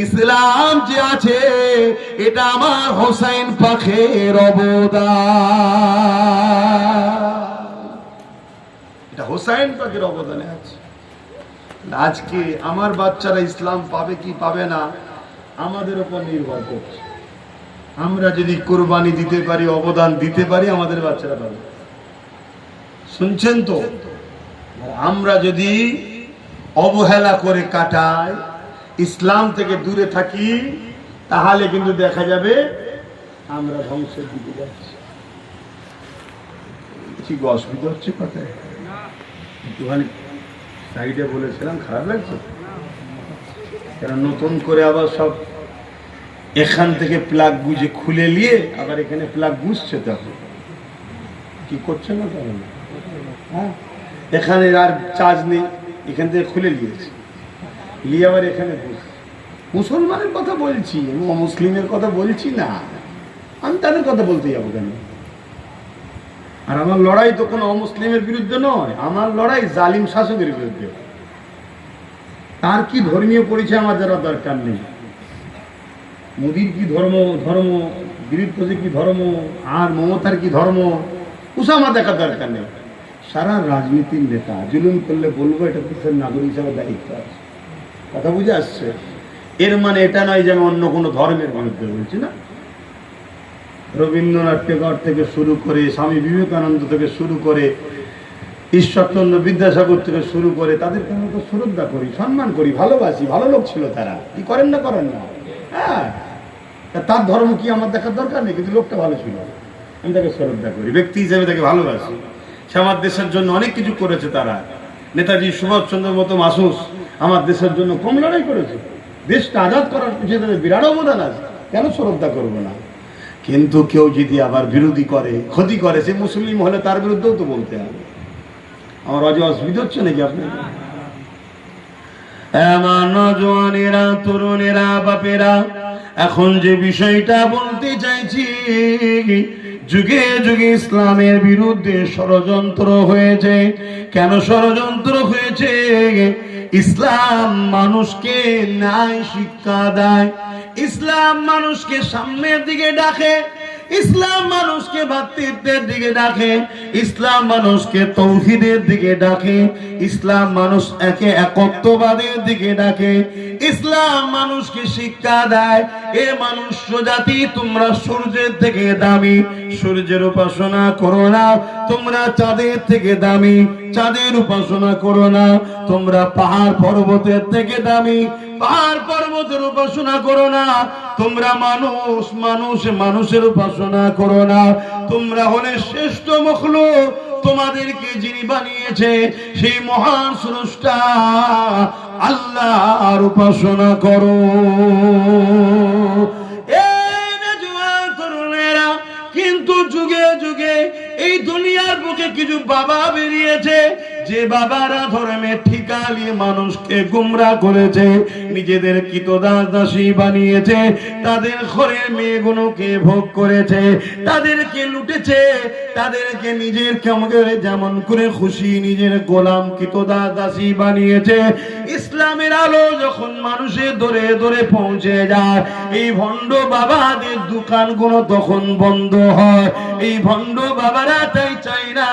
ইসলাম যে আছে, এটা আমার হোসেন পাকের অবদান, এটা হোসেন পাকের অবদানে আছে। আজকে আমার বাচ্চারা ইসলাম পাবে কি পাবে না আমাদের উপর নির্ভর করছে। আমরা যদি কুরবানি দিতে পারি, অবদান দিতে পারি, আমাদের বাচ্চারা পাবে। শুনছেন তো? আমরা যদি অবহেলা করে কাটাই, ইসলাম থেকে দূরে থাকি, তাহলে কিন্তু দেখা যাবে আমরা ধ্বংসের দিকে যাচ্ছি। ঠিক অসুবিধা হচ্ছে কথায়? একটুখানি সাইডে বলেছিলাম, খারাপ লাগছে? কারণ নতুন করে আবার সব এখান থেকে প্লাগ গুজে খুলে নিয়ে আবার এখানে প্লাগ গুজছে, তখন কি করছে না তখন? হ্যাঁ, এখানে আর চার্জ নেই, এখান থেকে খুলে নিয়েছে, নিয়ে আবার এখানে বুঝছে। মুসলমানের কথা বলছি, মুসলিমের কথা বলছি না, আমি তাদের কথা বলতে যাবো কেন? আর আমার লড়াই তো কোনো অমুসলিমের বিরুদ্ধে নয়, আমার লড়াই জালিম শাসকের বিরুদ্ধে। তার কি ধর্মীয় পরিচয় আমার যারা দরকার নেই। মোদির কি ধর্ম, ধর্ম বিরুদ্ধে কি ধর্ম, আর মমতার কি ধর্ম, উসামা দেখার দরকার নেই। সারা রাজনীতির নেতা জুলুম করলে বলবো এটা দেশের নাগরিক হিসাবে দায়িত্ব আছে। কথা বুঝে আসছে? এর মানে এটা নয় যে আমি অন্য কোনো ধর্মের বিরুদ্ধে বলছি না। রবীন্দ্রনাথ টেগর থেকে শুরু করে, স্বামী বিবেকানন্দ থেকে শুরু করে, ঈশ্বরচন্দ্র বিদ্যাসাগর থেকে শুরু করে, তাদেরকে আমরা তো শ্রদ্ধা করি, সম্মান করি, ভালোবাসি। ভালো লোক ছিল তারা, কি করেন না করেন না? হ্যাঁ, তার ধর্ম কি আমার দেখার দরকার নেই, কিন্তু লোকটা ভালো ছিল, আমি তাকে শ্রদ্ধা করি, ব্যক্তি হিসেবে তাকে ভালোবাসি। সে আমার দেশের জন্য অনেক কিছু করেছে। তারা নেতাজি সুভাষচন্দ্রের মতো মাসুস আমার দেশের জন্য কম লড়াই করেছে, দেশটা আজাদ করার পিছনে তাদের বিরাট অবদান আছে, কেন শ্রদ্ধা করবো না? কিন্তু কেউ যদি আবার বিরোধী করে, ক্ষতি করে, সে মুসলিম হলে তার বিরুদ্ধেও তো বলতে হবে। আমার অসুবিধা হচ্ছে নাকি আপনার? আমার নওজওয়ানেরা, তরুণেরা, বাপেরা, এখন যে বিষয়টা বলতে চাইছি, যুগে যুগে ইসলামের বিরুদ্ধে ষড়যন্ত্র হয়েছে। কেন ষড়যন্ত্র হয়েছে? ইসলাম মানুষকে ন্যায় শিক্ষা দেয়, ইসলাম মানুষকে সামনের দিকে ডাকে, ইসলাম মানুষকে ভ্রাতৃত্বের দিকে ডাকে, ইসলাম মানুষকে তৌহিদের দিকে ডাকে, ইসলাম মানুষ একে একত্ববাদের দিকে ডাকে, ইসলাম মানুষকে শিক্ষা দেয়, এ মনুষ্য জাতি তোমরা সূর্যের থেকে দামি, সূর্যের উপাসনা করো না। তোমরা চাঁদের থেকে দামি, চাঁদের উপাসনা করো না। তোমরা পাহাড় পর্বতের থেকে দামি, পাহাড় পর্বতের উপাসনা করো না। তোমরা মানুষের উপাসনা করো না। তোমরা হলে শ্রেষ্ঠ মখলুক, তোমাদেরকে যিনি বানিয়েছে সেই মহান স্রষ্টা আল্লাহর উপাসনা করো। কিন্তু যুগে যুগে এই দুনিয়ার বুকে কিছু বাবা বেরিয়েছে, যে বাবারা ধর্মে ঠিকালি মানুষকে গুমরা করেছে, নিজেদের কৃতদাস দাসী বানিয়েছে, তাদের ঘরের মেয়েগুলোকে ভোগ করেছে, তাদেরকে লুটেছে, তাদেরকে নিজের যেমন করে খুশি নিজের গোলাম কৃতদাস দাসী বানিয়েছে। ইসলামের আলো যখন মানুষের দরে দরে পৌঁছে যায়, এই ভণ্ড বাবাদের দোকানগুলো তখন বন্ধ হয়। এই ভণ্ড বাবারা তাই চাই না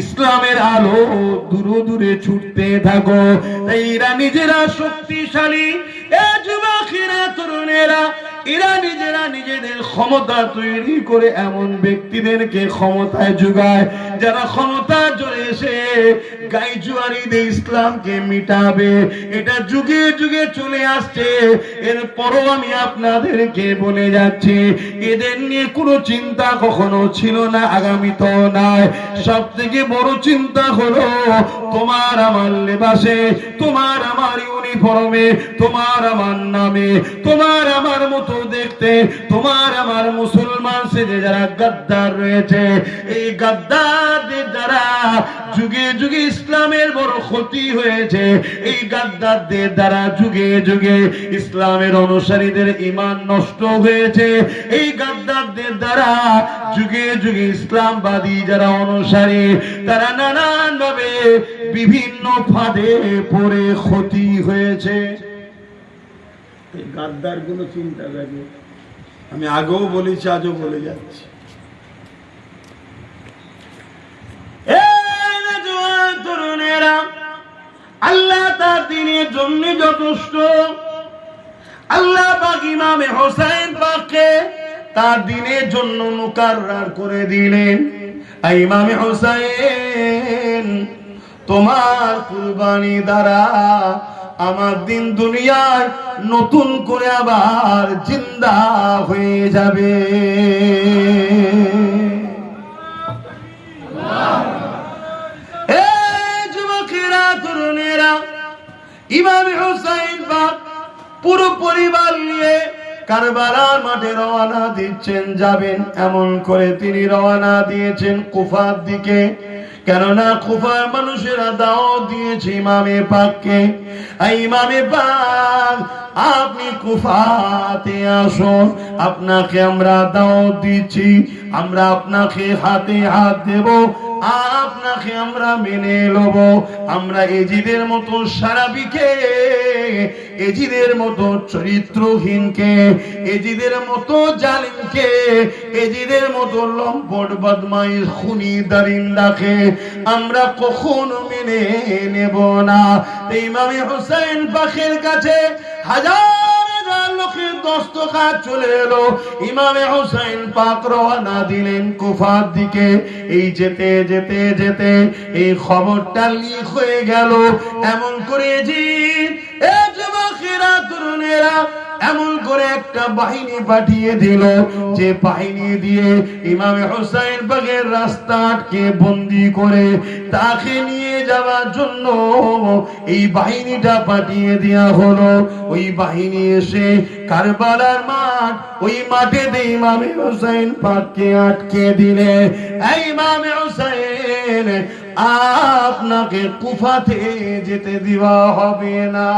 ইসলামের আলো দূরে দূরে ছুটতে থাকো। তাই এরা নিজেরা শক্তিশালী, এ যুবকেরা, তরুণেরা, এরা নিজেরা নিজেদের ক্ষমতা তৈরি করে এমন ব্যক্তিদেরকে ক্ষমতায় যোগায়, যারা ক্ষমতা জোরে এসে গাইজুয়ারিদের ইসলামকে মিটাবে। এটা যুগে যুগে চলে আসছে। এরপরও আমি আপনাদেরকে বলে যাচ্ছি, এদের নিয়ে কোনো চিন্তা কখনো ছিল না, আগামীতেও নাই। সব থেকে বড় চিন্তা হলো তোমার আমার লেবাসে, তোমার আমার ইউনিফর্মে, তোমার আমার নামে, তোমার আমার মতো দেখতে, তোমার আমার মুসলমান সেজে যারা গাদ্দার রয়েছে, এই গাদ্দারদের দ্বারা যুগে যুগে ইসলামের বড় ক্ষতি হয়েছে। এই গাদ্দারদের দ্বারা যুগে যুগে ইসলামের অনুসারীদের ঈমান নষ্ট হয়েছে। এই গাদ্দারদের দ্বারা যুগে যুগে ইসলামবাদী যারা অনুসারী তারা নানান ভাবে বিভিন্ন ফাঁদে পড়ে ক্ষতি হয়েছে। এই গাদ্দার গুলো চিন্তা লাগে, আমি আগেও বলেছি আজও বলে যাচ্ছি। তরুণেরা, আল্লাহ তার দিনের জন্য যথেষ্ট। আল্লাহ পাক ইমামে হোসেন পাককে তার দিনের জন্য মুকাররার করে দিলেন। ইমামে হোসেন, তোমার কুরবানি দ্বারা আমার দিন দুনিয়ায় নতুন করে আবার জিন্দা হয়ে যাবে। যুবকেরা, তরুণেরা, ইমামে হোসেন পাক পুরো পরিবার নিয়ে কারবালার মাঠে রওনা দিচ্ছেন, যাবেন। এমন করে তিনি রওনা দিয়েছেন কুফার দিকে, কেননা কুফার মানুষেরা দাওয়াত দিয়েছে ইমামে পাককে, ইমামে পাক আপনি কুফাতে আসুন, আপনাকে আমরা দাওয়াত দিচ্ছি, আমরা আপনাকে হাতে হাত দেব, আপনাকে আমরা মেনে নেব। আমরা এজিদের মতো সারাবিকে, এজিদের মতো চরিত্রহীনকে, এজিদের মতো জালিমকে, এজিদের মতো লম্পট বদমাইশ খুনি দারিন্দাকে আমরা কখনো মেনে নেব না। ইমামে হোসেন পাকের কাছে হাজার হাজার লোকের দস্তখত চলে এলো। ইমামে হোসেন পাক রওনা দিলেন কুফার দিকে। এই যেতে যেতে যেতে এই খবরটা লিক হয়ে গেল। এমন করে যুবকেরা, তরুণেরা এমন করে একটা বাহিনী পাঠিয়ে দিল, যে বাহিনী দিয়ে ইমামে হোসেন পাকের রাস্তা আটকে বন্দি করে তাকে নিয়ে যাওয়ার জন্য এই বাহিনীটা পাঠিয়ে দেওয়া হলো। ওই বাহিনী এসে কারবালার মাঠ, ওই মাঠে দিয়ে ইমামে হোসেন পাককে আটকে দিলে, এই ইমামে হোসেন আপনাকে কুফাতে যেতে দেওয়া হবে না।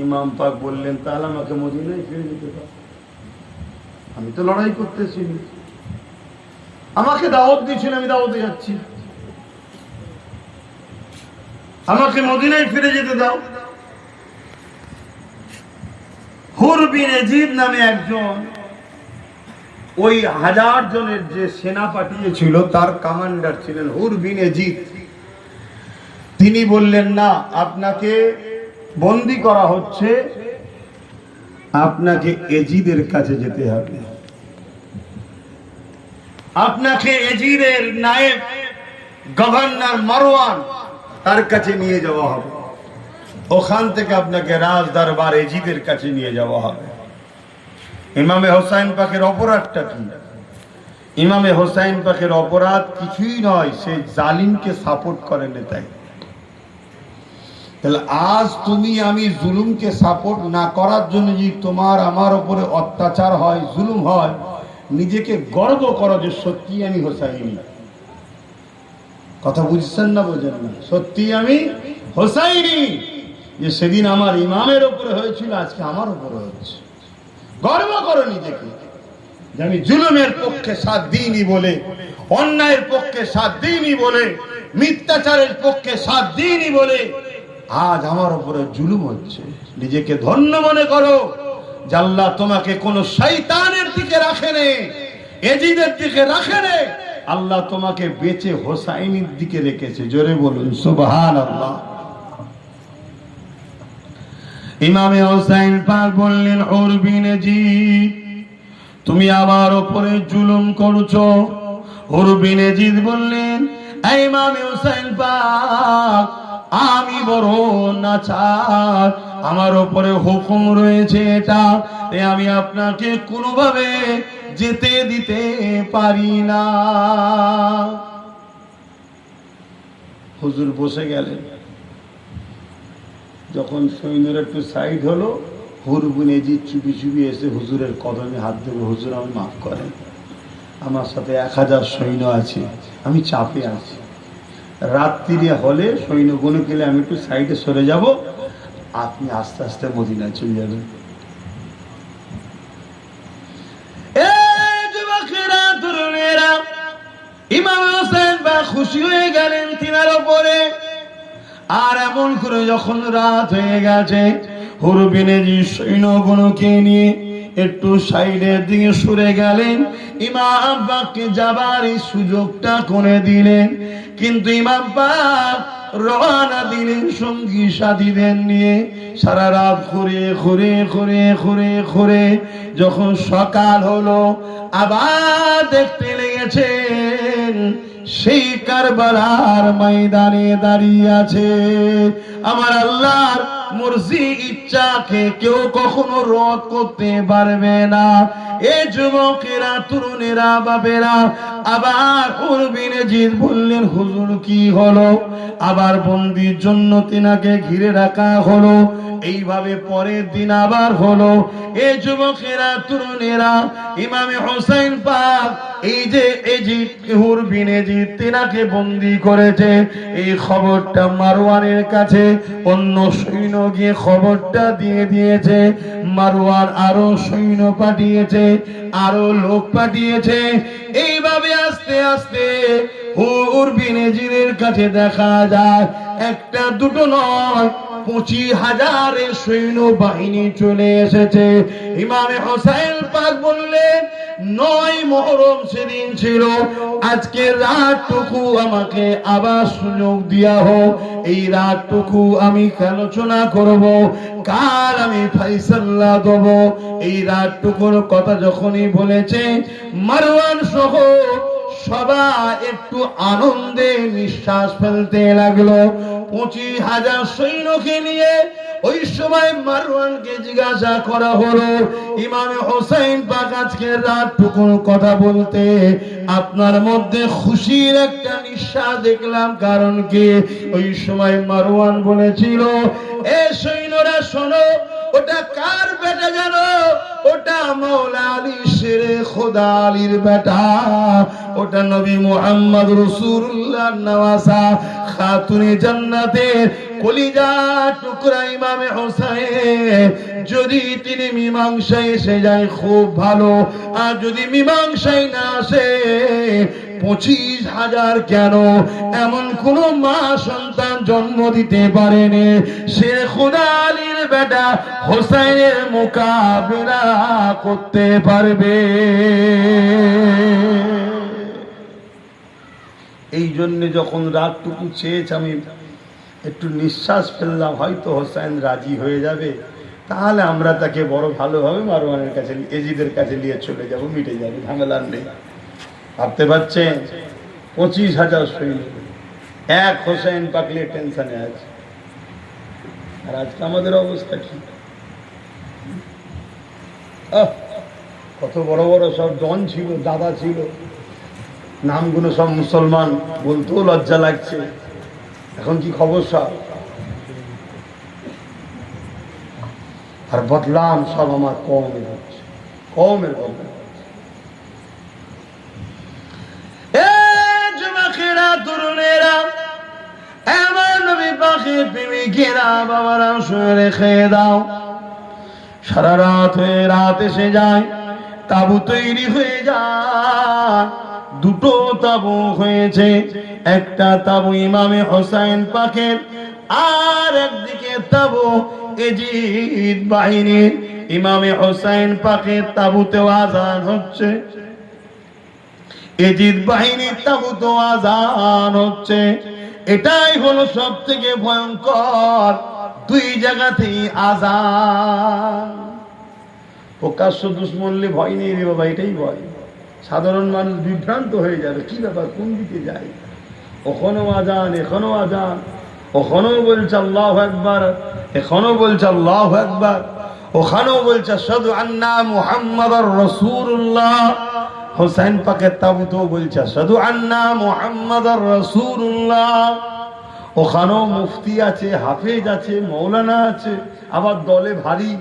ইমাম পাক বললেন, তাহলে আমাকে মদিনায় ফিরে যেতে দাও, আমি তো লড়াই করতেছি, আমাকে দাওয়াত দিয়েছেন, আমি দাওয়াতে যাচ্ছি, আমাকে মদিনায় ফিরে যেতে দাও। হুর বিন ইয়াজিদ নামে একজন, ওই 1000 জনের যে সেনা পাঠিয়েছিল তার কমান্ডার ছিলেন হুর বিন ইয়াজিদ। তিনি বললেন, না, আপনাকে বন্দি করা হচ্ছে, আপনাকে এজিদের কাছে যেতে হবে, আপনাকে এজিদের নায়েব গভর্নর মারওয়ান তার কাছে নিয়ে যাওয়া হবে, ওখান থেকে আপনাকে রাজ দরবার এজিদের কাছে নিয়ে যাওয়া হবে। ইমামে হোসেন পাকের অপরাধটা কি? ইমামে হোসেন পাকের অপরাধ কিছুই নয়, সে জালিমকে সাপোর্ট করে নেতাই। তাহলে আজ তুমি আমি জুলুমকে সাপোর্ট না করার জন্য যদি তোমার আমার উপরে অত্যাচার হয়, জুলুম হয়, নিজেকে গর্ব করো যে সত্যি আমি হোসাইনি। কথা বুঝছেন না বোঝেন না? সত্যি আমি হোসাইনি, যে সেদিন আমার ইমামের উপরে হয়েছিল আজকে আমার উপরে হচ্ছে। গর্ব করো নিজেকে যে আমি জুলুমের পক্ষে সাথ দিইনি বলে, অন্যায়ের পক্ষে সাথ দিইনি বলে, মিথ্যাচারের পক্ষে সাথ দিইনি বলে আজ আমার উপরে জুলুম হচ্ছে। নিজেকে ধন্য মনে করো যে আল্লাহ তোমাকে কোন শয়তানের দিকে রাখেনি, এজিদের দিকে রাখেনি, আল্লাহ তোমাকে বেঁচে হোসাইনির দিকে রেখেছে। জোরে বলুন সুবহানাল্লাহ। ইমামে হোসেন পাক বললেন, হুর বিন ইয়াজিদ, তুমি আমার উপরে জুলুম করছো। হুর বিন ইয়াজিদ বললেন, এই ইমামে হোসেন পাক, আমি বড় নাচার, আমার উপরে হুকুম রয়েছে এটা, আমি আপনাকে কোনোভাবে যেতে দিতে পারি না। হুজুর বসে গেলেন। যখন সৈন্যরা একটু সাইড হলো, হুরবুনেজি চুপি চুপি এসে হুজুরের কদমে হাত দেবে, হুজুর আমি মাফ করেন, আমার সাথে 1000 সৈন্য আছে, আমি চাপে আছি, রাত্রিরে হলে সৈন্যগুলো গেলে আমি একটু সাইডে সরে যাব, আপনি আস্তে আস্তে মদিনায় চলে যাবেন। ইমাম হোসেন বা খুশি হয়ে গেলেন তিনার উপরে। আর এমন করে যখন রাত হয়ে গেছে, হুরবিনেজি সৈন্যগুলোকে নিয়ে একটু সাইডের দিকে সরে গেলেন, ইমাম বাককে যাবার এই সুযোগটা করে দিলেন। কিন্তু ইমাম বাক রওনা দিলেন সঙ্গী সাথীদের নিয়ে। সারা রাত ঘুরে ঘুরে ঘুরে ঘুরে ঘুরে যখন সকাল হলো, আবার দেখতে লেগেছেন সেই কারবালার ময়দানে দাঁড়িয়ে আছে। আমার আল্লাহর মর্জি ইচ্ছাকে কেউ কখনো রদ করতে পারবে না। এই যুবকেরা, তরুণেরা, বাপেরা আবার হুরবিনেজিদ বললেন, হুজুর কি হলো? আবার বন্দির জন্য তিনাকে ঘিরে রাখা হলো। এইভাবে পরের দিন আবার হলো। এই যুবকেরা, তরুণেরা, ইমামে হোসেন পাক এই যে এজিদ হুরবিনেজিদ তিনাকে বন্দি করেছে, এই খবরটা মারওয়ানের কাছে অন্য সৈন্য গিয়ে খবরটা দিয়ে দিয়েছে। মারওয়ান আরো সৈন্য পাঠিয়েছে, আরো লোক পাঠিয়েছে। এইভাবে আস্তে আস্তে হুরবিনেজিদের কাছে দেখা যায় একটা দুটো নয়, 25,000 সৈন্য বাহিনী চলে এসেছে। ইমামে হোসেন পাক বললেন, 9 মুহররম সেদিন ছিল, আজকে রাতটুকু আমাকে আবার সুযোগ দিয়া হোক, এই রাতটুকু আমি আলোচনা করব, কাল আমি ফয়সালা দেব। এই রাতটুকুর কথা যখনই বলেছে, মারওয়ান সহ সবাই একটু আনন্দে নিঃশ্বাস ফেলতে লাগলো। 25,000 সৈন্যকে নিয়ে ওই সময় মারওয়ানকে জিজ্ঞাসা করা হলো, ইমামে হোসেন পাক আজকে রাতটুকুর কথা বলতে আপনার মধ্যে খুশির একটা নিঃশ্বাস দেখলাম, কারণ কি? ওই সময় মারওয়ান বলেছিল, এ সৈন্যরা শোনো, ওটা কার বেটা জানো? ওটা মাওলা আলী শেরে খোদা আলীর বেটা, ওটা নবী মুহাম্মদ রাসূলুল্লাহ নওয়াসা খাতুনে জান্নাতের কলিজা টুকরা ইমামে হোসেন। যদি তিনি মীমাংসায় এসে যায় খুব ভালো, আর যদি মীমাংসায় না আসে 25,000 কেন, এমন কোন মা সন্তান জন্ম দিতে পারেনি সে খোদা আলীর বেটা হোসেনের মোকাবিলা করতে পারবে। এই জন্য যখন রাতটুকু চেয়েছে, আমি একটু নিঃশ্বাস ফেললাম, হয়তো হোসেন রাজি হয়ে যাবে, তাহলে আমরা তাকে বড় ভালোভাবে মারওয়ানের কাছে, এজিদের কাছে নিয়ে চলে যাব, মিটে যাবে, ঝামেলার নেই। ভাবতে পারছেন 25,000 সৈন্য, এক হোসেন পাকলে টেনশনে আছে। আর আজকে আমাদের অবস্থা কি? কত বড় বড় সব ডন ছিল, দাদা ছিল, নামগুলো সব মুসলমান, বলতেও লজ্জা লাগছে। এখন কি খবর সব? আর বদলাম সব আমার কওমের হচ্ছে, কওমের বদলাম। তরুণেরা, এমন নবী পাখির প্রেমিকেরা, বাবারা শুয়ে রেখে দাও। সারা রাত হয়ে রাত এসে যায়, তাবু তৈরি হয়ে যায়। দুটো তাবু হয়েছে, একটা তাবু ইমামে হোসেন পাকের, আর একদিকে তাবু এজিদ বাহিনীর। ইমামে হোসেন পাকের তাবুতেও আজান হচ্ছে, এজিদ বাহিনীর তাবুতেও আজান হচ্ছে। এটাই হলো সব থেকে ভয়ঙ্কর, দুই জায়গাতেই আজান। প্রকাশ্য দুশ্মনলে ভয় নেই রে বাবা, এটাই ভয়। সাধারণ মানুষ বিভ্রান্ত হয়ে যাবে, কি ব্যাপার, কোন দিকে যায়? ওখানেও আজান, এখানেও আজান, ওখানেও বলছে আল্লাহু আকবার, এখানেও বলছে আল্লাহু আকবার, ওখানেও বলছে আশহাদু আন্না মুহাম্মাদুর রাসূলুল্লাহ। হোসেন পাকের তাবুতেও বলছে আশহাদু আন্না মুহাম্মাদুর রাসূলুল্লাহ। ওখানেও মুফতি আছে, হাফেজ আছে, মৌলানা আছে, আবার দলে ভারী।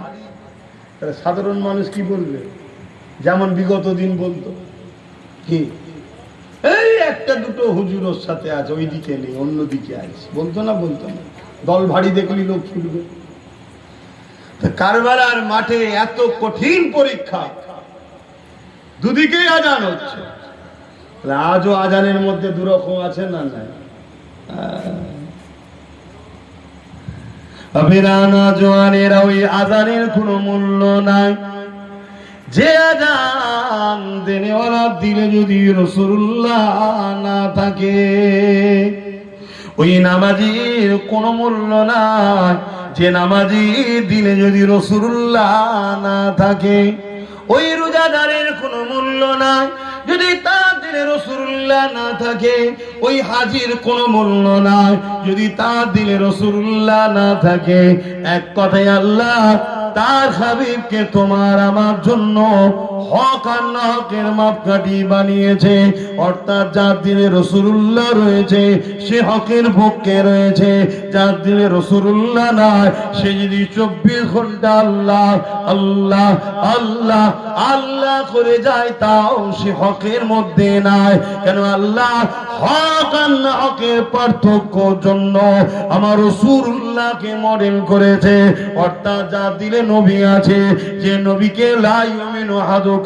সাধারণ মানুষ কি বলবে? যেমন বিগত দিন বলতো কি এই একটা দুটো হুজুর ওর সাথে আছে, ওই দিকে নেই অন্যদিকে আছে, বলতো না? বলতো না? দল ভারী দেখলি লোক ছুটবে। কারবালার মাঠে এত কঠিন পরীক্ষা, দুদিকেই আজান হচ্ছে। আজও আজানের মধ্যে দুরকম আছে না? নাই। আবিরানা জওয়ানেরা ওই আজানের কোনো মূল্য নাই। যে আজান দেনেওয়ালা দিলে যদি রাসূলুল্লাহ না থাকে, ওই নামাজির কোনো মূল্য নাই। যে নামাজি দিলে যদি রাসূলুল্লাহ না থাকে, ওই রোজাদারের কোনো মূল্য নাই যদি তার দিলে রাসূলুল্লাহ না থাকে। ওই হাজির কোনো মূল্য নাই যদি তার দিলে রাসূলুল্লাহ না থাকে। এক কথায় আল্লাহ তার হাবিবকে তোমার আমার জন্য হক আর না হকের মাপকাঠি বানিয়েছে। অর্থাৎ যার দিলে রাসূলুল্লাহ রয়েছে সে হকের পক্ষে রয়েছে, যার দিলে রাসূলুল্লাহ নাই সে যদি 24 ঘন্টা আল্লাহ আল্লাহ আল্লাহ আল্লাহ করে যায় তাও সে হকের মধ্যে নাই। কেন? আল্লাহ হক আর না হকের পার্থক্য জন্য আমার রাসূলুল্লাহকে মডেল করেছে। অর্থাৎ যার দিলে নবী আছে, যে নবীকে লা ইউমিনু আহাদুকুম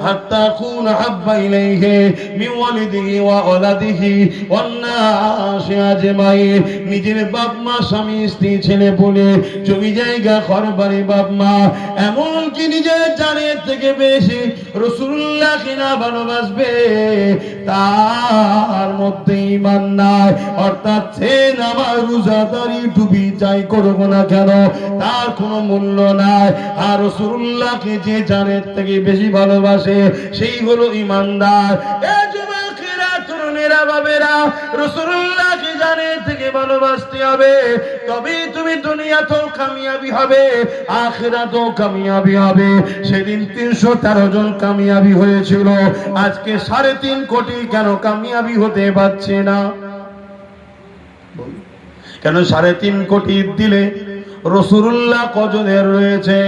হাত্তা কুনা হাব্বা ইলাইহি মিন ওয়ালিদিহি ওয়া ওয়ালাদিহি ওয়ান নাসি আজমাইন। নিজের বাপ মা, স্বামী, স্ত্রী, ছেলে বলে জমি জায়গা, ঘর বাড়ি, বাপ মা, এমনকি নিজের জানের থেকে বেশি রাসূলুল্লাহকে না ভালোবাসবে তার মধ্যে ঈমান নাই। অর্থাৎ সে নামাজ, রোজা, দাড়ি, টুপি যাই করুক না কেন তার কোনো মূল্য নাই। আর রাসূলুল্লাহকে যে জানের থেকে বেশি ভালোবাসে সেই হলো ঈমানদার। এ যুবকেরা, তরুণেরা, বাবেরা, রাসূলুল্লাহকে জানের থেকে ভালোবাসতে হবে, তবেই তুমি দুনিয়াতেও কামিয়াবি হবে, আখিরাতেও কামিয়াবি হবে। সেদিন 313 জন কামিয়াবি হয়েছিল, আজকে 3.5 কোটি কেন কামিয়াবি হতে পারছে না? কেন? 3.5 কোটি দিলে রাসূলুল্লাহ কজনের রয়েছে?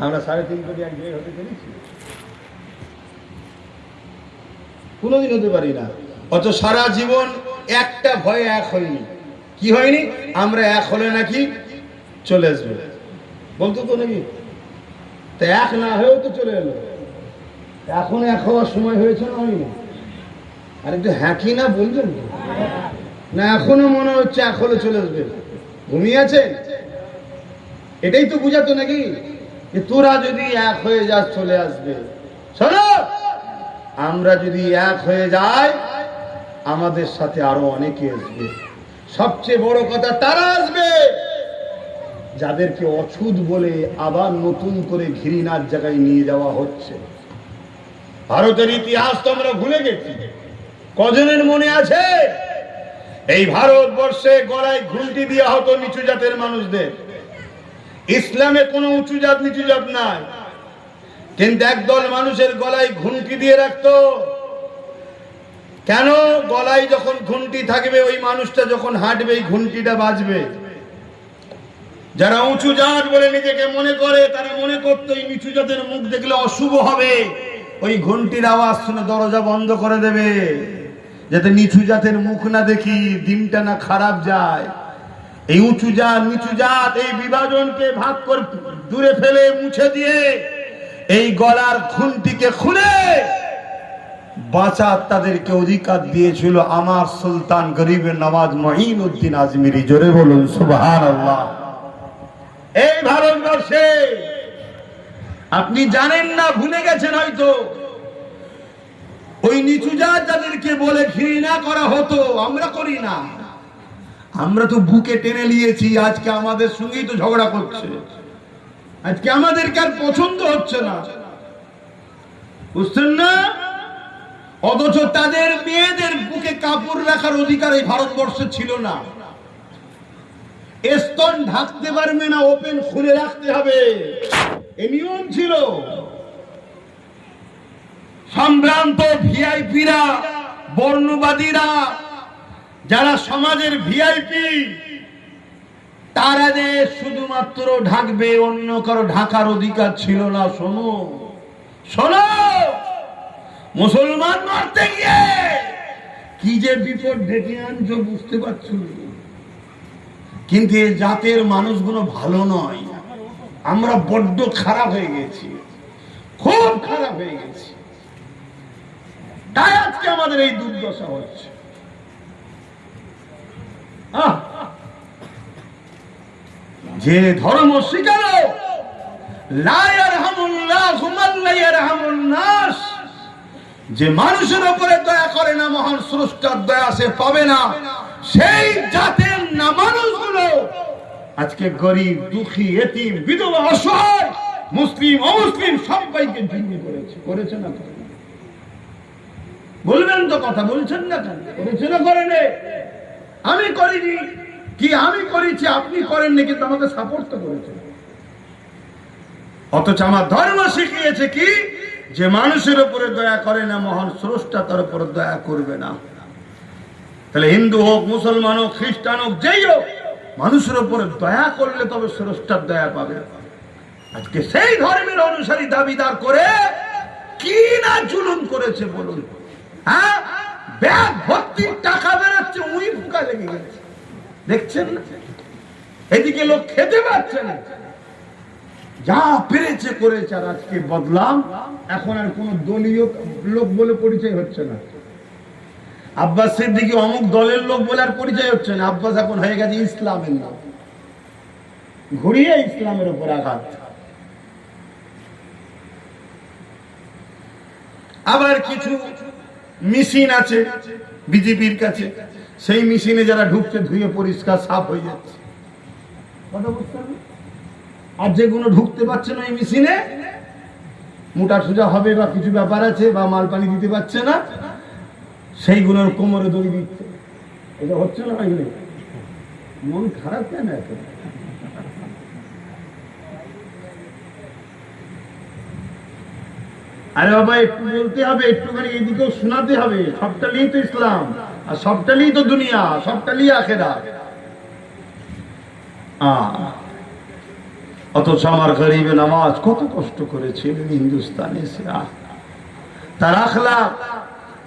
আমরা 3.5 কোটি এক জায়গায় হতে পেরেছি? কোনোদিন হতে পারি না। অত সারা জীবন একটা ভয়ে এক হয়নি। কি হয়নি? আমরা এক হলে নাকি চলে আসবে, বলতো তো নাকি? তা এক না হয়েও তো চলে এলো। এখন এক হওয়ার সময় হয়েছে না? হয়নি? আর একটু হ্যাঁ কি না বলবেন না? এখনো মনে হচ্ছে এক হলে চলে আসবে। ঘুমিয়ে আছে? এটাই তো বুঝাতো নাকি যে তোরা যদি এক হয়ে যাস চলে আসবে। শোনো, আমরা যদি এক হয়ে যাই আমাদের সাথে আরো অনেকে আসবে। সবচেয়ে বড় কথা, তারা আসবে যাদেরকে অছুত বলে আবার নতুন করে ঘৃণার জায়গায় নিয়ে যাওয়া হচ্ছে। ভারতের ইতিহাস তো আমরা ভুলে গেছি। কজনের মনে আছে এই ভারতবর্ষে গলায় ঘুমটি দেওয়া হতো নিচু জাতের মানুষদের? ইসলামে কোনো উঁচু জাত নিচু জাত নাই, কিন্তু একদল মানুষের গলায় ঘুমটি দিয়ে রাখতো। কেন? গলায় যখন ঘুমটি থাকবে ওই মানুষটা যখন হাঁটবে এই ঘুমটিটা বাজবে। যারা উঁচু জাত বলে নিজেকে মনে করে তারা মনে করতো এই নিচু জাতের মুখ দেখলে অশুভ হবে, ওই ঘুমটির আওয়াজ শুনে দরজা বন্ধ করে দেবে যাতে নিচু জাতের মুখ না দেখি, দিনটা না খারাপ যায়। এই উঁচু জাত নিচু জাত এই বিভাজনকে ভাগ করে দূরে ফেলে মুছে দিয়ে এই গলার খুনটিকে খুলে বাঁচার তাদেরকে অধিকার দিয়েছিল আমার সুলতান গরিবের নওয়াজ মঈনুদ্দিন আজমিরি। জোরে বলুন সুবহানাল্লাহ। এই ভারতবর্ষে আপনি জানেন না, ভুলে গেছেন হয়তো, ওই নিচু জাত যাদেরকে বলে ঘৃণা করা হতো আমরা করি না। আমরা তো বুকে টেনে নিয়েছি। আজকে আমাদের সঙ্গেই তো ঝগড়া করছে, আজকে আমাদেরকে আর পছন্দ হচ্ছে না, বুঝছেন না? অথচ তাদের মেয়েদের বুকে কাপড় রাখার অধিকার এই ভারতবর্ষে ছিল না। স্তন ঢাকতে পারবে না, ওপেন খুলে রাখতে হবে, এই নিয়ম ছিল। সম্ভ্রান্ত ভিআইপিরা, বর্ণবাদীরা যারা সমাজের ভিআইপি, তারা যে শুধুমাত্র ঢাকবে, অন্য কারো ঢাকার অধিকার ছিল না। শোনো শোনো, মুসলমান মারতে গিয়ে কি যে বিপদ ডেকে আনছো বুঝতে পারছো। কিন্তু এই জাতের মানুষগুলো ভালো নয়, আমরা বড্ড খারাপ হয়ে গেছি, খুব খারাপ হয়ে গেছি। তাই আজকে আমাদের এই দুর্দশা হচ্ছে। যে ধর্ম শিখালো লা ইয়ারহামুল্লাহু মান লা ইয়ারহামুন নাস, যে মানুষের উপরে দয়া করে না মহান স্রষ্টার দয়া সে পাবে না, সেই জাতের না মানুষগুলো আজকে গরিব, দুঃখী, এতিম, বিধবা, অসহায়, মুসলিম অমুসলিম সবাইকে জিম্মি করেছে। করেছে না? বলবেন তো, কথা বলছেন না কেন? করেছে না? করেন? আমি করিনি কি? আমি করেছি, আপনি করেননি, কিন্তু আমাকে সাপোর্ট তো করেছেন। অথচ আমার ধর্ম শিখিয়েছে কি? যে মানুষের উপরে দয়া করে না মহান স্রষ্টা তার উপরে দয়া করবে না। তাহলে হিন্দু হোক, মুসলমান হোক, খ্রিস্টান হোক, যেই হোক, মানুষের উপরে দয়া করলে তবে স্রষ্টার দয়া পাবে। আজকে সেই ধর্মের অনুসারী দাবিদার করে কি না জুলুম করেছে বলুন। হ্যাঁ, ব্যাগ ভর্তি টাকা বেরোচ্ছে, উই ফুকা লেগে গেছে, দেখছেন না? এদিকে লোক খেতে পাচ্ছে না, যা পেরেছে করেছে। আর আজকে বদলাম, এখন আর কোন দলীয় লোক বলে পরিচয় হচ্ছে না। আব্বাস সিদ্দিকী অমুক দলের লোক বলে আর পরিচয় হচ্ছে না। আব্বাস এখন হয়ে গেছে ইসলামের নাম, ঘুরিয়ে ইসলামের উপর আঘাত। আবার কিছু মেশিন আছে বিজেপির কাছে, সেই মেশিনে যারা ঢুকছে ধুয়ে পরিষ্কার সাফ হয়ে যাচ্ছে। কথা বুঝছেন? আর যেগুলো ঢুকতে পারছে না এই মেশিনে, মোটা সোজা হবে বা কিছু ব্যাপার আছে বা মাল পানি দিতে পারছে না, সেইগুলোর কোমরে দড়ি দিচ্ছে। এটা হচ্ছে না? মন খারাপ কেন এখন? আরে বাবা, একটু বলতে হবে, একটুখানি এদিকেও শোনাতে হবে। সবটা নিয়ে তো ইসলাম, আর সবটা নিয়ে তো দুনিয়া, সবটা নিয়ে আখেরাত। অথচ আমার গরিবে নামাজ কত কষ্ট করেছে হিন্দুস্তানে এসে। তার আখলাক,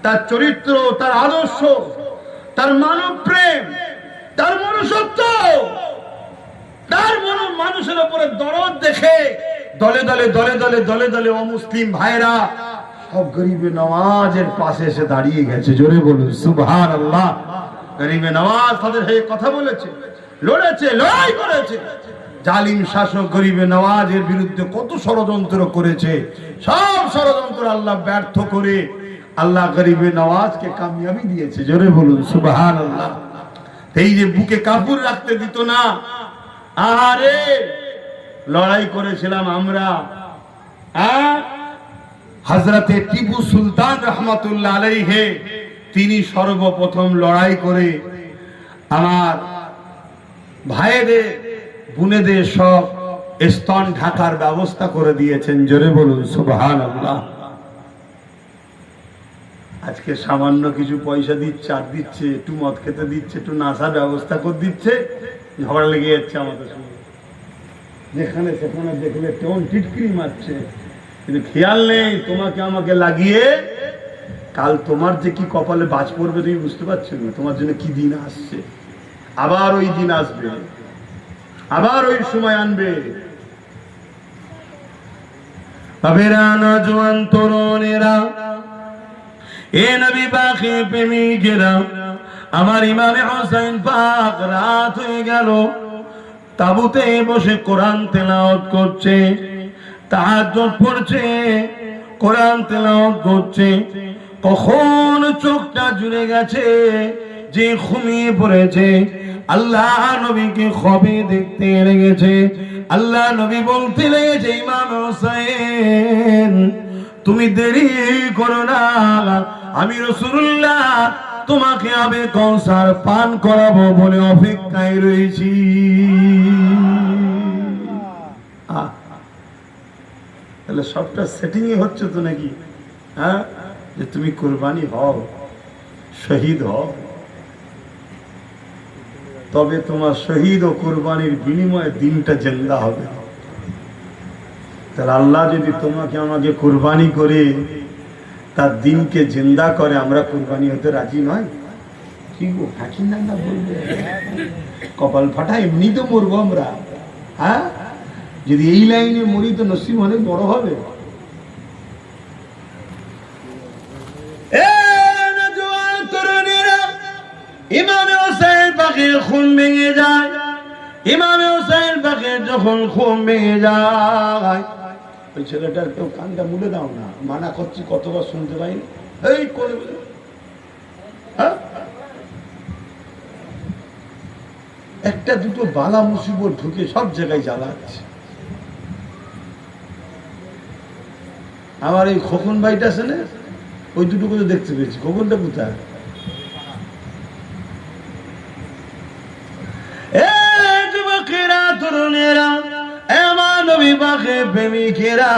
তার চরিত্র, তার আদর্শ, তার মানব প্রেম, তার মনুষ্যত্ব, তার মানুষের উপরে দরদ দেখে দলে দলে দলে দলে দলে দলে অমুসলিম ভাইরা সব গরিবে নওয়াজের পাশে এসে দাঁড়িয়ে গেছে। জোরে বলুন সুবহানাল্লাহ। গরিবে নওয়াজ তাদের হয়ে কথা বলেছে, লড়েছে, লড়াই করেছে। জালিম শাসক গরিবে নওয়াজের বিরুদ্ধে কত ষড়যন্ত্র করেছে, সব ষড়যন্ত্র আল্লাহ ব্যর্থ করে আল্লাহ গরিবে নওয়াজকে কামিয়াবি দিয়েছে। জোরে বলুন সুবহানাল্লাহ। এই যে বুকে কাপড় রাখতে দিত না, আরে লড়াই করেছিলাম আমরা। হযরতে টিপু সুলতান রহমাতুল্লাহ আলাইহি, তিনি সর্বপ্রথম লড়াই করে আমার ভাইদের, বোনেদের সব স্তন ঢাকার ব্যবস্থা করে দিয়েছেন। জোরে বলুন সুবহানাল্লাহ। আজকে সামান্য কিছু পয়সা দিচ্ছে, আর দিচ্ছে, একটু মদ খেতে দিচ্ছে, একটু নাশার ব্যবস্থা করে দিচ্ছে, ঝগড়া লেগে যাচ্ছে আমাদের সঙ্গে। যেখানে সেখানে দেখলে কেমন টিটকিরি মারছে, কিন্তু খেয়াল নেই তোমাকে আমাকে লাগিয়ে কাল তোমার যে কি কপালে বাজ পড়বে তুমি বুঝতে পারছো না। তোমার জন্য কি দিন আসছে, আবার ওই দিন আসবে, আবার ওই সময় আনবে। বাবেরা, নওজোয়ান তরুণেরা, এ নবী পাকের প্রেমিকেরা, আমার ইমামে হোসেন পাক রাত হয়ে গেল, তাবুতে বসে কোরআন তেলাওয়াত করছে, তাহাজ্জুদ পড়ছে, কোরআন তেলাওয়াত করছে। কখন চোখটা জুড়ে গেছে, যে ঘুমিয়ে পড়েছে। আল্লাহ নবীকে খবে দেখতে লেগেছে। আল্লাহ নবী বলতে লেগেছে, ইমাম হোসেন তুমি দেরি করো না, আমি রাসূলুল্লাহ তোমাকে আবে কওসার পান করাবো বলে অপেক্ষায় রয়েছি। তাহলে সবটা সেটিং হচ্ছে তো নাকি? হ্যাঁ, যে তুমি কুরবানি হও, শহীদ হও। তবে তোমার শহীদ ও কুরবানির বিনিময়ে দিনটা জিন্দা হবে। তাহলে আল্লাহ যদি তোমাকে আমাকে কুরবানি করে তার দিনকে জিন্দা করে, আমরা কুরবানি হতে রাজি নয়? কি গো ফাঁকি না বলবে? কপাল ফাটা, এমনি তো মরবো আমরা। হ্যাঁ, যদি এই লাইনে মরি তো নসিব অনেক বড় হবে। ইমামে হোসেন পাখির খুন ভেঙে যায়। ইমামে হোসেন পাখির যখন খুন ভেঙে যায়, ওই ছেলেটার কেউ কানটা মুড়ে দাও না, মানা করছি কতবার শুনতে পাই। এই করে একটা দুটো বালা মুসিবত ঢুকে সব জায়গায় জ্বালাচ্ছে। আমার এই খোকন ভাইটা আছে না, ওই দুটো করে দেখতে পেয়েছি। খোকনটা কোথায়? তরুণেরা, আমার নবী পাকের প্রেমিকেরা,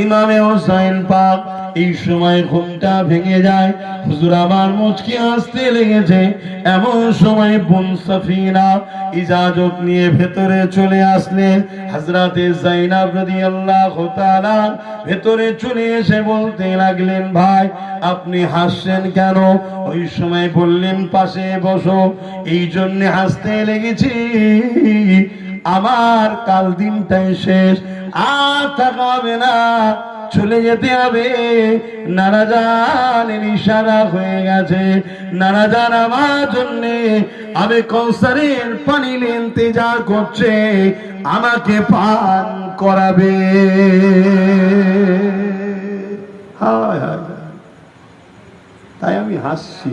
ইমামে হোসেন পাক এই সময় ঘুমটা ভেঙে যায়। হুজুর আমার মুচকি আসতে লেগেছে। এমন সময় বোন সাফিনা ইজাজত নিয়ে ভেতরে চলে আসলেন। হযরতে যায়েনব রাদিয়াল্লাহু তাআলা ভেতরে চলে এসে বলতে লাগলেন, ভাই আপনি হাসছেন কেন? ওই সময় বললেন, পাশে বসো। এই জন্য হাসতে লেগেছি, আমার কাল দিনটাই শেষ, আর থাকা হবে না, চলে যেতে হবে। নানা জানের ইশারা হয়ে গেছে। নানা জান আমার জন্য আবে কৌসারের পানি ইন্তজার করছে, আমাকে পান করাবে। হায় হায়, তাই আমি হাসছি।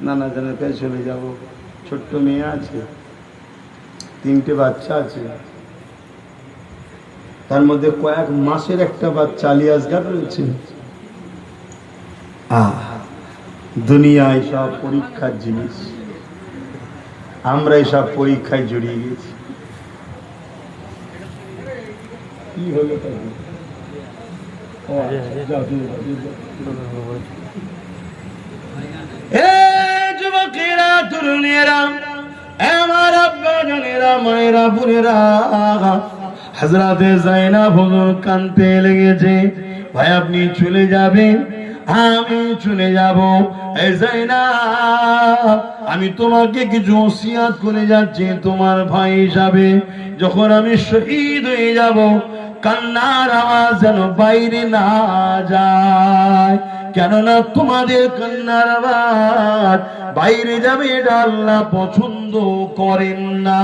নানা জানের কাছে চলে যাব। ছোট্ট মেয়ে আছে, 3টে বাচ্চা আছে, তার মধ্যে কয়েক মাসের একটা বাচ্চা আলিয়াসগার রয়েছে। দুনিয়ায় সব পরীক্ষার জিনিস, আমরা সব পরীক্ষায় জড়িয়ে গেছি। কি হলো? যুবকেরা, তরুণেরা, আমার আব্বা জানেরা, মায়েরা, বোনেরা, হযরতে যায়েনব হুজুর কাঁদতে লেগেছে। ভাই আপনি চলে যাবেন, আমি চলে যাব। এই যায়েনব, আমি তোমাকে কিছু ওসিয়ত করে যাচ্ছি তোমার ভাই হিসাবে। যখন আমি শহীদ হয়ে যাব, কান্নার আওয়াজ যেন বাইরে না যায়, কেননা তোমাদের কান্নার আওয়াজ বাইরে যাবে, এটা আল্লাহ পছন্দ করেন না।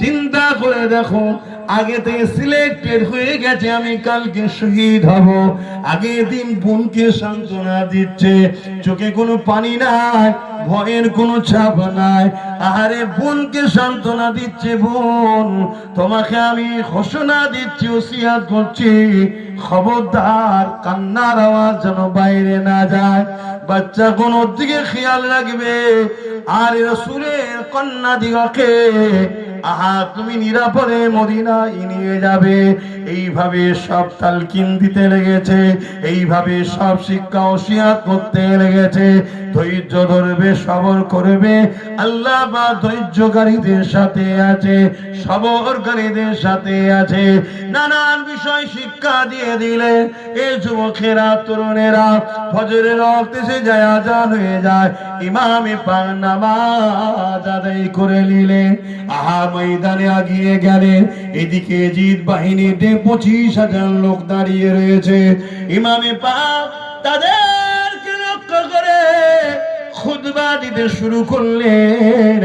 চিন্তা করে দেখো, আগে থেকে সিলেক্টেড হয়ে গেছে আমি কালকে শহীদ হব। আগের দিন বোনকে সান্ত্বনা দিচ্ছে, চোখে কোনো পানি নাই, ভয়ের কোনো ছাপ নাই। আহারে বোনকে সান্ত্বনা দিচ্ছে, বোন তোমাকে আমি ঘোষণা দিচ্ছি, ওসিয়ত করছি, খবরদার কান্নার আওয়াজ যেন বাইরে না যায়। বাচ্চা কোন দিকে খেয়াল রাখবে, আর রাসূলের কন্যা দিগকে তুমি নিরাপদে মদিনায় নিয়ে যাবে। এইভাবে সব তালকিন দিতে লেগেছে, এইভাবে সব শিক্ষা ওসিয়ত করতে লেগেছে। ধৈর্য ধরবে, সবর করবে, আল্লাহ বা ধৈর্যকারীদের সাথে আছে, সবরকারীদের সাথে আছে। নানান বিষয় শিক্ষা দিয়ে দিলে এই যুবকেরা, তরুণেরা ফজরের ওয়াক্তে সে যায়, আযান হয়ে যায়, ইমামে পাক নামাজ আদায় করে নিলেন। ময়দানে আগিয়ে গেলেন। এদিকে জিদ বাহিনীতে 25,000 লোক দাঁড়িয়ে রয়েছে। ইমামে পাক তাদেরকে লক্ষ্য করে খুতবা দিতে শুরু করলেন।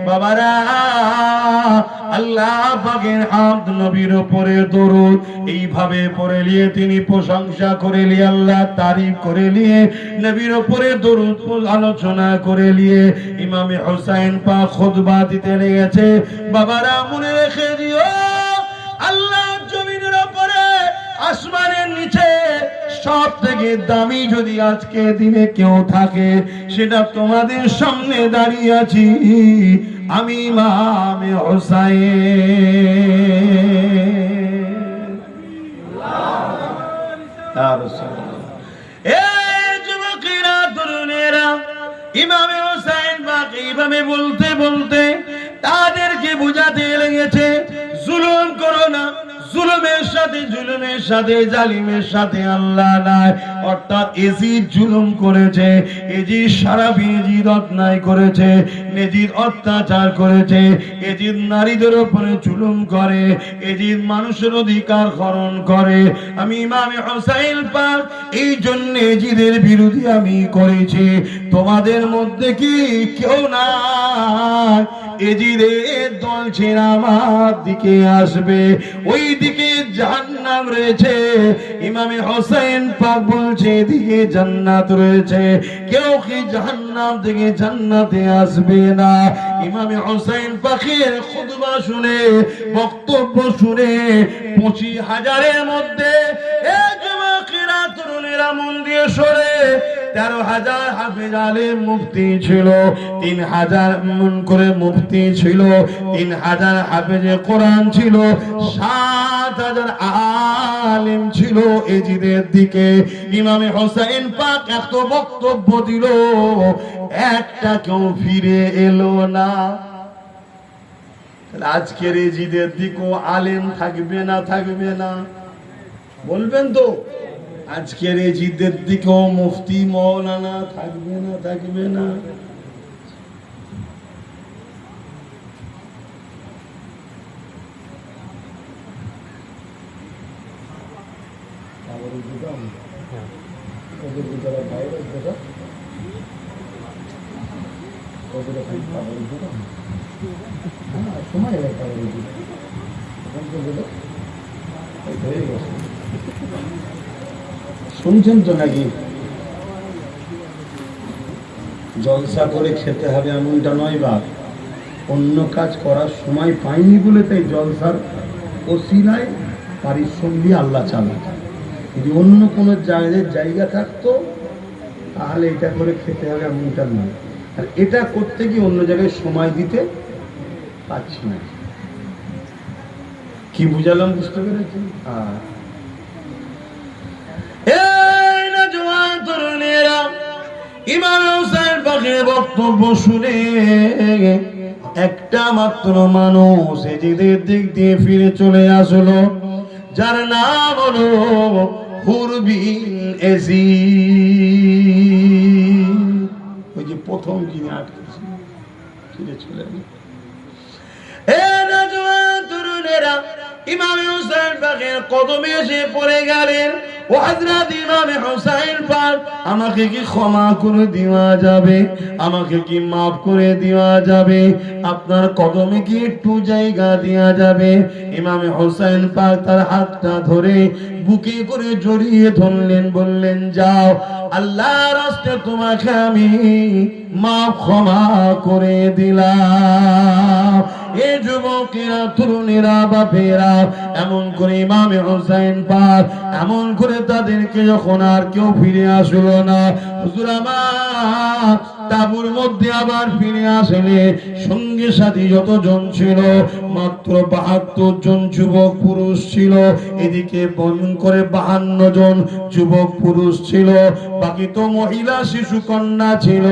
বাবারা, আল্লাহ পাকের হামদ, নবীর উপরে দরুদ এইভাবে পড়ে নিয়ে তিনি প্রশংসা করে নিয়ে, আল্লাহ তারিফ করে নিয়ে, নবীর উপরে দরুদ আলোচনা করে নিয়ে ইমামে হোসেন পাক খুতবা দিতে লেগেছে। বাবারা মনে রেখে দিও, আল্লাহ জমিনের উপরে, আসমানের নিচে সব থেকে দামি যদি আজকে দিনে কেউ থাকে, সেটা তোমাদের সামনে দাঁড়িয়ে আছি আমি, ইমামে হোসেন। এই যুবকেরা, তরুণেরা, ইমামে হোসেন পাক পাক এইভাবে বলতে বলতে তাদেরকে বুঝাতে লেগেছে, জুলুম করো না, জুলুমের সাথে জালিমের সাথে আল্লাহ নাই। অর্থাৎ এজিদ জুলুম করেছে, এজিদ সারা এজিদ অন্যায় করেছে, এজিদ অত্যাচার করেছে, এজিদ নারীদের উপরে জুলুম করে, এজিদ মানুষের অধিকার হরণ করে। আমি ইমাম হুসাইন পাক এই জন্য এজিদের বিরোধী আমি করেছি। তোমাদের মধ্যে কি কেউ না এজিদের দল ছেড়ে আমার দিকে আসবে? ওই দিকে জাহান্নাম রয়েছে, ইমাম হুসাইন পাক বলছে এদিকে জান্নাত রয়েছে, কেউ কি জাহান্নাম থেকে জান্নাতে আসবে না? ইমাম হুসাইন পাকের খুতবা শুনে, বক্তব্য শুনে 25,000-এর মধ্যে যুবকেরা তরুণেরা মন দিয়ে সরে 13,000 হাফেজ আলেম মুফতি ছিল, 3,000 মন করে মুফতি ছিল, 3,000 হাফেজে কোরআন ছিল, 7,000 আলেম ছিল এজিদের দিকে। ইমাম হুসাইন পাক এত বক্তব্য দিল, একটা কেউ ফিরে এলো না। আজকের এজিদের দিকেও আলেম থাকবে না? থাকবে না? বলবেন তো? আজকের এজিদের দিকেও মুফতি মৌলানা থাকবে না? থাকবে না? শুনছেন তো নাকি? জলসা করে খেতে হবে এমনটা নয় বাপ, অন্য কাজ করার সময় পাইনি বলে তাই জলসার ওসিলায় পারিশ্রমিক দিয়ে আল্লাহ চালায়। যদি অন্য কোনো জায়গা থাকতো তাহলে এটা করে খেতে হবে এমনটা নয়। আর এটা করতে গিয়ে অন্য জায়গায় সময় দিতে পারছি না। কি বুঝালাম? বুঝতে পেরেছি? ইমাম হুসাইন পাকের বক্তব্য শুনে একটা মাত্র মানুষ এজিদের দিক দিয়ে ফিরে চলে আসলো, যার নাম হলো হুর বিন এজিদ। ওই যে প্রথম কিনে আটকেছে, ফিরে চলে এলো। তরুণেরা ইমাম হুসাইন পাকের কদমে এসে পড়ে গেলেন। ও হযরত ইমাম হুসাইন পাক, আমাকে কি ক্ষমা করে দেওয়া যাবে? আমাকে কি মাফ করে দেওয়া যাবে? আপনার কদমে কি একটু জায়গা দেওয়া যাবে? ইমাম হুসাইন পাক তার হাতটা ধরে বুকে করে জড়িয়ে ধরলেন, বললেন যাও, আল্লাহর রাস্তায় তোমাকে আমি মাফ ক্ষমা করে দিলাম। এ যুবকেরা, তরুণেরা, বাপেরা, এমন করে ইমাম হুসাইন পাক এমন করে তাদেরকে যখন আর কেউ ফিরে আসলো না, হুজুর আমার তাঁবুর মধ্যে আবার ফিরে আসলে সঙ্গে সাথী যতজন ছিল মাত্র 72 জন যুবক পুরুষ ছিল। এদিকে বন করে 52 জন যুবক পুরুষ ছিল, বাকি তো মহিলা শিশু কন্যা ছিল।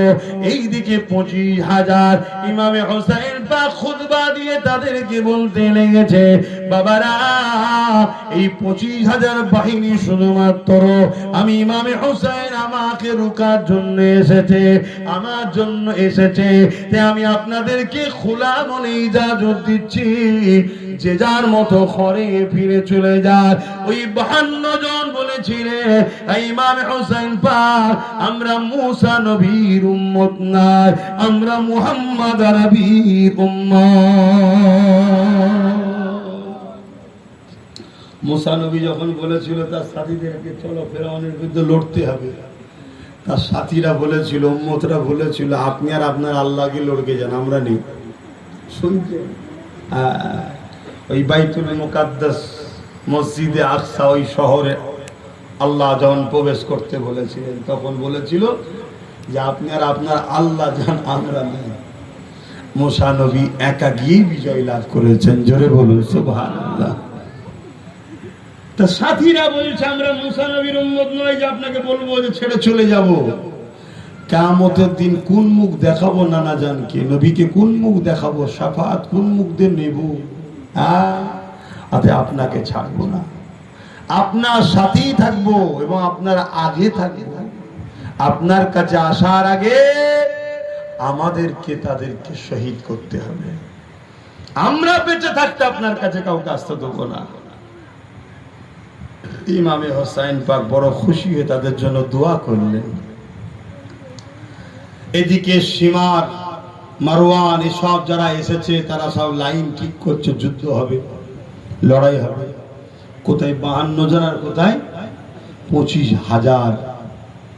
এইদিকে 25,000। ইমামে হুসাইন পাক খুতবা দিয়ে তাদেরকে বলতে লেগেছে, বাবারা এই 25,000 বাহিনী শুধুমাত্র আমি ইমামে হুসাইন আমাকে রুকার জন্য এসেছে, আমার জন্য এসেছে। তাই আমি আপনাদেরকে খোলা মনে ইজাজত দিচ্ছি, যে যার মতো ঘরে ফিরে চলে যায়। ওই 52 জন বলেছিলেন, ইমাম হুসাইন পাক আমরা মুসা নবীর উম্মত না, আমরা মুহাম্মদ আরবীর উম্মত। মুসা নবী যখন বলেছিল তার সাথীদেরকে চলো ফেরাউনের বিরুদ্ধে লড়তে হবে, তার সাথীরা বলেছিল, উম্মতরা বলেছিল আপনি আর আপনার আল্লাহকে লড়কে যান, আমরা নেই। শুনছেন? ওই বাইতুল মুকাদ্দাস মসজিদে আকসা ওই শহরে আল্লাহ যখন প্রবেশ করতে বলেছিলেন তখন বলেছিল যে আপনি আর আপনার আল্লাহ যান, আমরা নেই। মুসা নবী একা গিয়ে বিজয় লাভ করেছেন। জোরে বলুন সুবহানাল্লাহ। তার সাথীরা বলছে আমরা মুসা নবীর উম্মত নয় যে আপনাকে বলবো যে ছেড়ে চলে যাব। কিয়ামতের দিন কোন মুখ দেখাবো নানা জানকে, নবীকে কোন মুখ দেখাবো, শাফাত কোন মুখ দিয়ে নেব? আতে আপনাকে ছাড়বো না, আপনার সাথেই থাকবো এবং আপনার আগে থাকবো। আপনার কাছে আসার আগে আমাদেরকে তাদেরকে শহীদ করতে হবে। আমরা বেঁচে থাকতে আপনার কাছে কাউকে আসতে দেবো না। ইমামে হোসাইন পাক বড় খুশি হয়ে তাদের জন্য দোয়া করলেন। এদিকে সীমার মারওয়ান এসব যারা এসেছে তারা সব লাইন ঠিক করছে, যুদ্ধ হবে, লড়াই হবে। কোথায় 52 জন আর কোথায় 25,000,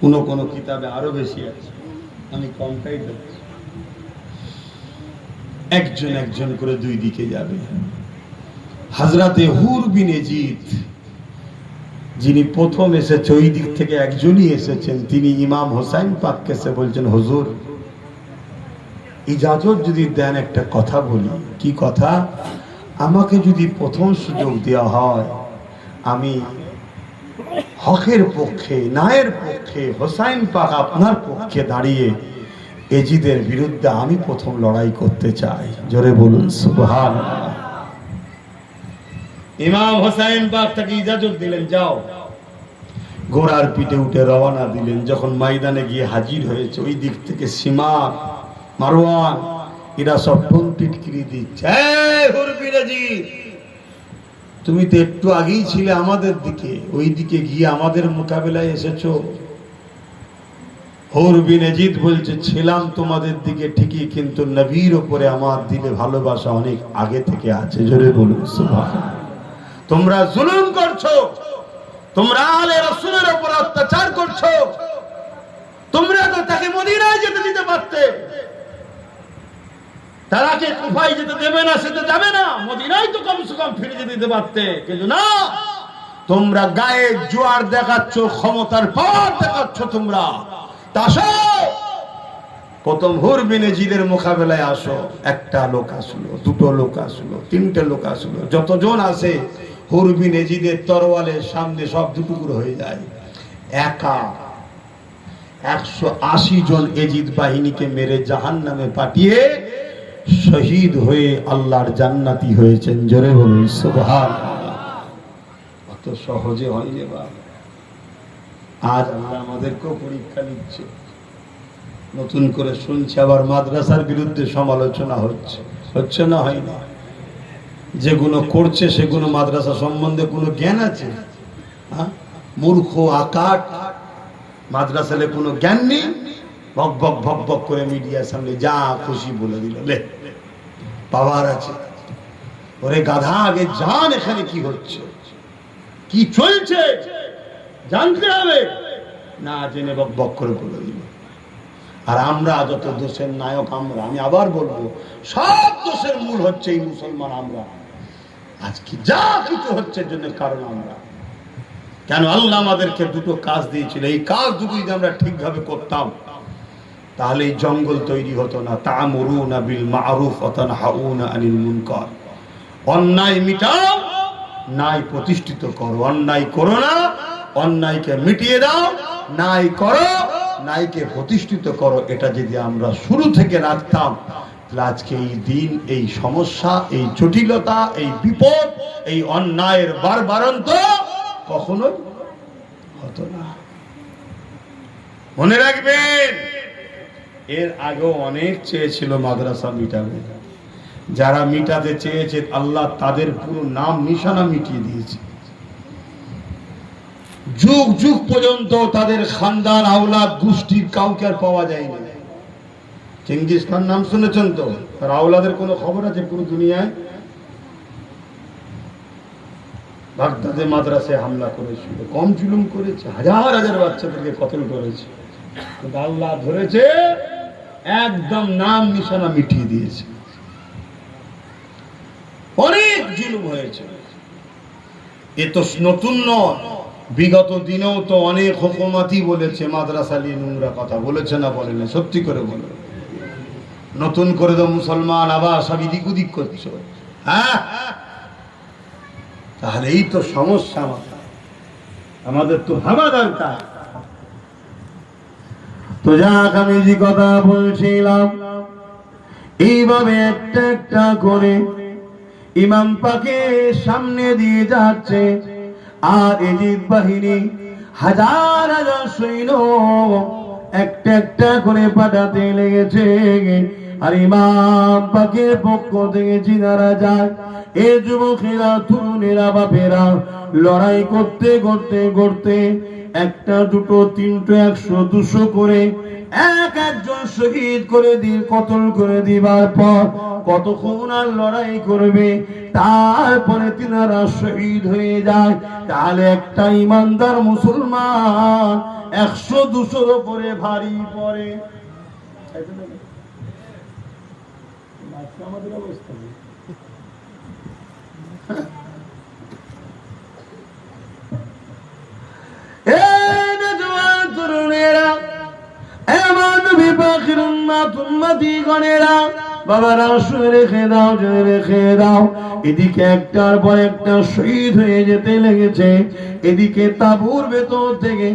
কোন কোন কিতাবে আরো বেশি আছে, আমি কমটাই দেখছি। একজন একজন করে দুই দিকে যাবে। হযরতে হুর বিন ইয়াজিদ যিনি প্রথম এসেছে, ওই দিক থেকে একজনই এসেছেন, তিনি ইমাম হোসাইন পাককে এসে বলছেন, হুজুর ইজাজত যদি দেন একটা কথা বলি। কি কথা? আমাকে যদি প্রথম সুযোগ দেওয়া হয়, আমি হকের পক্ষে, ন্যায়ের পক্ষে, হোসাইন পাক আপনার পক্ষে দাঁড়িয়ে এজিদের বিরুদ্ধে আমি প্রথম লড়াই করতে চাই। জোরে বলুন সুবহানাল্লাহ। ইমাম হোসাইন পাক তাকে ইজাজত দিলেন, যাও। ঘোড়ার পিঠে উঠে রওনা দিলেন। যখন ময়দানে গিয়ে হাজির হয়েছে, ওই দিক থেকে সীমা, মারওয়ান এরা সব টিটকিরি দিচ্ছে, হুর বিন ইয়াজিদ তুমি তো একটু আগেই ছিলে আমাদের দিকে, ওই দিকে গিয়ে আমাদের মোকাবেলায় এসেছো। হুর বিন ইয়াজিদ বলছে, ছিলাম তোমাদের দিকে ঠিকই, কিন্তু নবীর উপরে আমার দিলে ভালোবাসা অনেক আগে থেকে আছে। জোরে বলুন সুবহানাল্লাহ। তোমরা জুলুম করছো, তোমরা আলে রাসূলের উপর অত্যাচার করছো, তোমরা তো তাকে মদিনায় যেতে দিতে পারতে। তারাকে কুফায় যেতে দেবে না, সেটা যাবে না, মদিনায় তো কমসে কম ফিরে যেতে দিতে পারতে। কিন্তু না, তোমরা গায়ে জোয়ার দেখাচ্ছ, ক্ষমতার পাওয়ার দেখাচ্ছ তোমরা। আসো, প্রথম হুর বিন ইয়াজিদের মোকাবেলায় আসো। একটা লোক আসলো, দুটো লোক আসলো, তিনটে লোক আসলো, যতজন আসে হুর বিন ইয়াজিদের তরোয়ালের সামনে সব দুটুকরো হয়ে যায়। একা 180 জন এজিদ বাহিনীকে মেরে জাহান্নামে পাঠিয়ে শহীদ হয়ে আল্লাহর জান্নাতি হয়েছেন। জোরে বলুন সুবহানাল্লাহ। অত সহজে হয়নি বাবা। আজ আল্লাহ আমাদেরকেও পরীক্ষা নিচ্ছে। নতুন করে শুনছি আবার মাদ্রাসার বিরুদ্ধে সমালোচনা হচ্ছে, হচ্ছে না হয় না? যেগুলো করছে সেগুলো মাদ্রাসা সম্বন্ধে কোনো জ্ঞান আছে? মূর্খ আকাট, মাদ্রাসালে কোনো জ্ঞান নেই, ভক ভক ভক ভক করে মিডিয়ার সামনে যা খুশি বলে দিল। পাওয়ার আছে। ওরে গাধা, আগে জান এখানে কি হচ্ছে, কি চলছে জানতে হবে। না জেনে বক বক করে বলে দিল। আর আমরা যত দোষের নায়ক আমরা, আমি আবার বলবো, সব দোষের মূল হচ্ছে এই মুসলমান। আমরা আজকে যা কিছু হচ্ছে জন্য কারণ আমরা। কেন? আল্লাহ আমাদেরকে দুটো কাজ দিয়েছিল, এই কাজ দুটো যদি আমরা ঠিকভাবে করতাম তাহলে এই জঙ্গল তৈরি হতো না। তা'মুরুনা বিল মা'রুফ ওয়া তানহাউনা আনিল মুনকার। অন্যায় মিটাও, ন্যায় প্রতিষ্ঠিত করো। অন্যায় করো না, অন্যায়কে মিটিয়ে দাও। ন্যায় করো, ন্যায়কে প্রতিষ্ঠিত করো। এটা যদি আমরা শুরু থেকে রাখতাম, তাহলে আজকে এই দিন, এই সমস্যা, এই জটিলতা, এই বিপদ, এই অন্যায়ের বারবারন্ত কখনোই হতো না। মনে রাখবেন, এর আগেও অনেক চেয়েছিল মাদ্রাসা মিটাবে। যারা মিটাতে চেয়েছে আল্লাহ তাদের পুরো নাম নিশানা মিটিয়ে দিয়েছে। যুগ যুগ পর্যন্ত তাদের খানদান, আওলাদ, গোষ্ঠীর কাউকে আর পাওয়া যায়নি। চেঙ্গিস খান নাম শুনেছেন তো? তার আওলাদের কোনো খবর আছে পুরো দুনিয়ায়? বাগদাদে মাদ্রাসায় হামলা করেছিল, কম জুলুম করেছে, হাজার হাজার বাচ্চাদেরকে কতল করেছে। আল্লাহ ধরেছে, একদম নাম নিশানা মিটিয়ে দিয়েছে। অনেক জুলুম হয়েছে। এ তো নতুন নয়, বিগত দিনেও তো অনেক হুকুমতই বলেছে মাদ্রাসা নিয়ে নোংরা কথা, বলেছে না বলে না? সত্যি করে বলে। নতুন করে তো মুসলমান আবার সব ইদিক উদিক করছো। হ্যাঁ, তাহলে এই তো সমস্যা। আমাদের তো ভাবা দরকার। তো তো যাক, আমি যে কথা বলছিলাম, এইভাবে একটা একটা করে ইমাম পাকের সামনে দিয়ে যাচ্ছে, আর এজিদ বাহিনী হাজার হাজার সৈন্য একটা একটা করে পাঠাতে লেগেছে। আর ইমাম পাকের পক্ষ থেকে জিনারা যায়, এ যুবকেরা, তরুণেরা, বাপেরা লড়াই করতে করতে করতে একটা, দুটো, তিনটে, 100, 200 করে একজন শহীদ করে কতল করে দিবার পর কতক্ষণ আর লড়াই করবে, তারপরে তিনারা শহীদ হয়ে যায়। তাহলে একটা ইমানদার মুসলমান 100-200 উপরে ভারী পড়ে। আমাদের অবস্থা বাবারা, শুনে রেখে দাও, জেনে রেখে দাও, এদিকে একটার পর একটা শহীদ হয়ে যেতে লেগেছে। এদিকে তাঁবুর ভেতর থেকে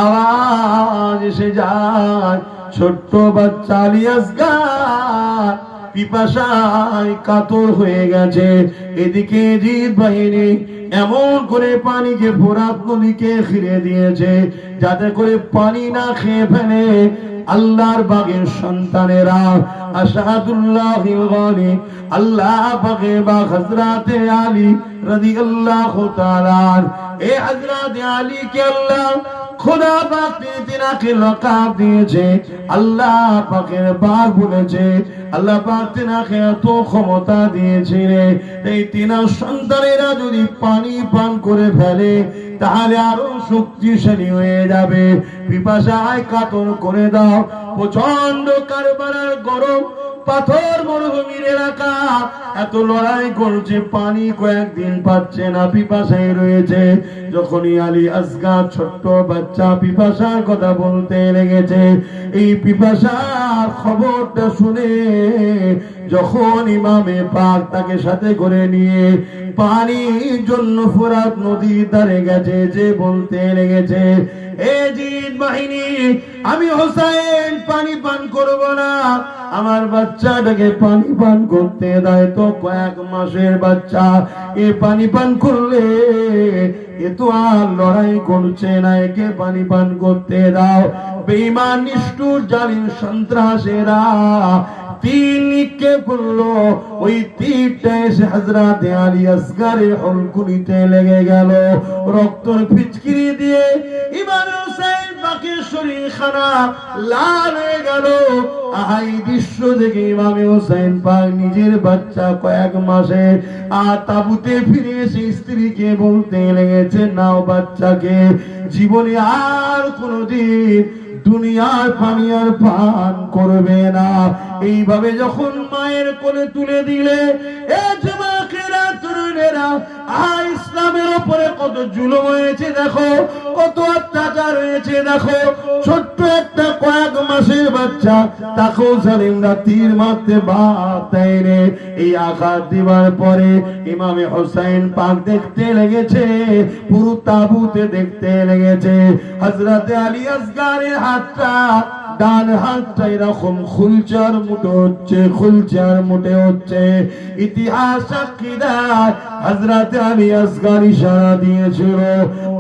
আওয়াজ এসে যায়, ছোট্ট বাচ্চা আলী আসগার পিপাসায় কাতর হয়ে গেছে। এদিকে জিদ বাহিনী এমন করে পানিকে, ফোরাত নদীকে ঘিরে দিয়েছে যাতে করে পানি না খেয়ে ফেলে আল্লাহর বাগের সন্তানেরা। আসাদুল্লাহিল গানি আল্লাহ বাগে বা হযরতে আলী রাদিয়াল্লাহু তাআলা, এ হযরতে আলী কে আল্লাহ খোদা পাক তিনাকে লকাব দিয়েছে, আল্লাহ পাকের বাগ বলেছে। আল্লাহ পাক তিনাকে এত ক্ষমতা দিয়েছে, এই তিনার সন্তানেরা যদি পানি পান করে ফেলে তাহলে আরো শক্তিশালী হয়ে যাবে। পিপাসায় কাতর করে দাও। প্রচন্ড কারবালার গরম পাথর মরুভূমির এলাকা, এত লড়াই করছে, পানি কয়েকদিন পাচ্ছে না, পিপাসায় রয়েছে। যখনই আলী আসগার ছোট্ট বাচ্চা পিপাসার কথা বলতে লেগেছে, এই পিপাসার খবরটা শুনে যখন ইমামে পাক তাকে সাথে করে নিয়ে পানির জন্য ফোরাত নদীর ধারে গেছে, যে বলতে লেগেছে, এ জিদ বাহিনী, আমি হোসেন পানি পান করব না, আমার বাচ্চাটাকে পানি পান করতে দেয় তো, কয়েক মাসের বাচ্চা, এ পানি পান করলে এ তো আর লড়াই করছে না, একে পানি পান করতে দাও। বেঈমান নিষ্ঠুর জালিম সন্ত্রাসেরা তীর নিক্ষেপ করলো, ওই তীরটা এসে হযরতে আলী আসগারের হলকুনিতে লেগে গেল। রক্তর ফিচকিরি দিয়ে ইমাম হোসেন পাকের শরীরখানা লাল হয়ে গেল। আহাই দৃশ্য দেখে ইমাম হোসেন পাক নিজের বাচ্চা কয়েক মাসে আর তাবুতে ফিরে এসে স্ত্রীকে বলতে লেগেছে, নাও বাচ্চাকে, জীবনে আর কোনদিন দুনিয়ার পানি আর পান করবে না। এইভাবে যখন মায়ের কোলে তুলে দিলে, এ যুবকেরা, তরুণেরা, ইসলামের উপরে কত জুলুম হয়েছে দেখো, কত অত্যাচার হয়েছে দেখো। ছোট্ট একটা কয়েক মাসের বাচ্চা, তাকেও জালিমরা তীর মারতে বাদ দেয় রে। এই আঘাত দিবার পরে ইমামে হোসেন পাক দেখতে লেগেছে, পুরো তাবুতে দেখতে লেগেছে হযরতে আলী আসগারের হাতটা, ডান হাতটা এরকম খুলচার মুঠো হচ্ছে, খুলচার মুঠে হচ্ছে। ইতিহাস সাক্ষী দেয় হযরতে আলী আসগার ইশারা দিয়েছিল,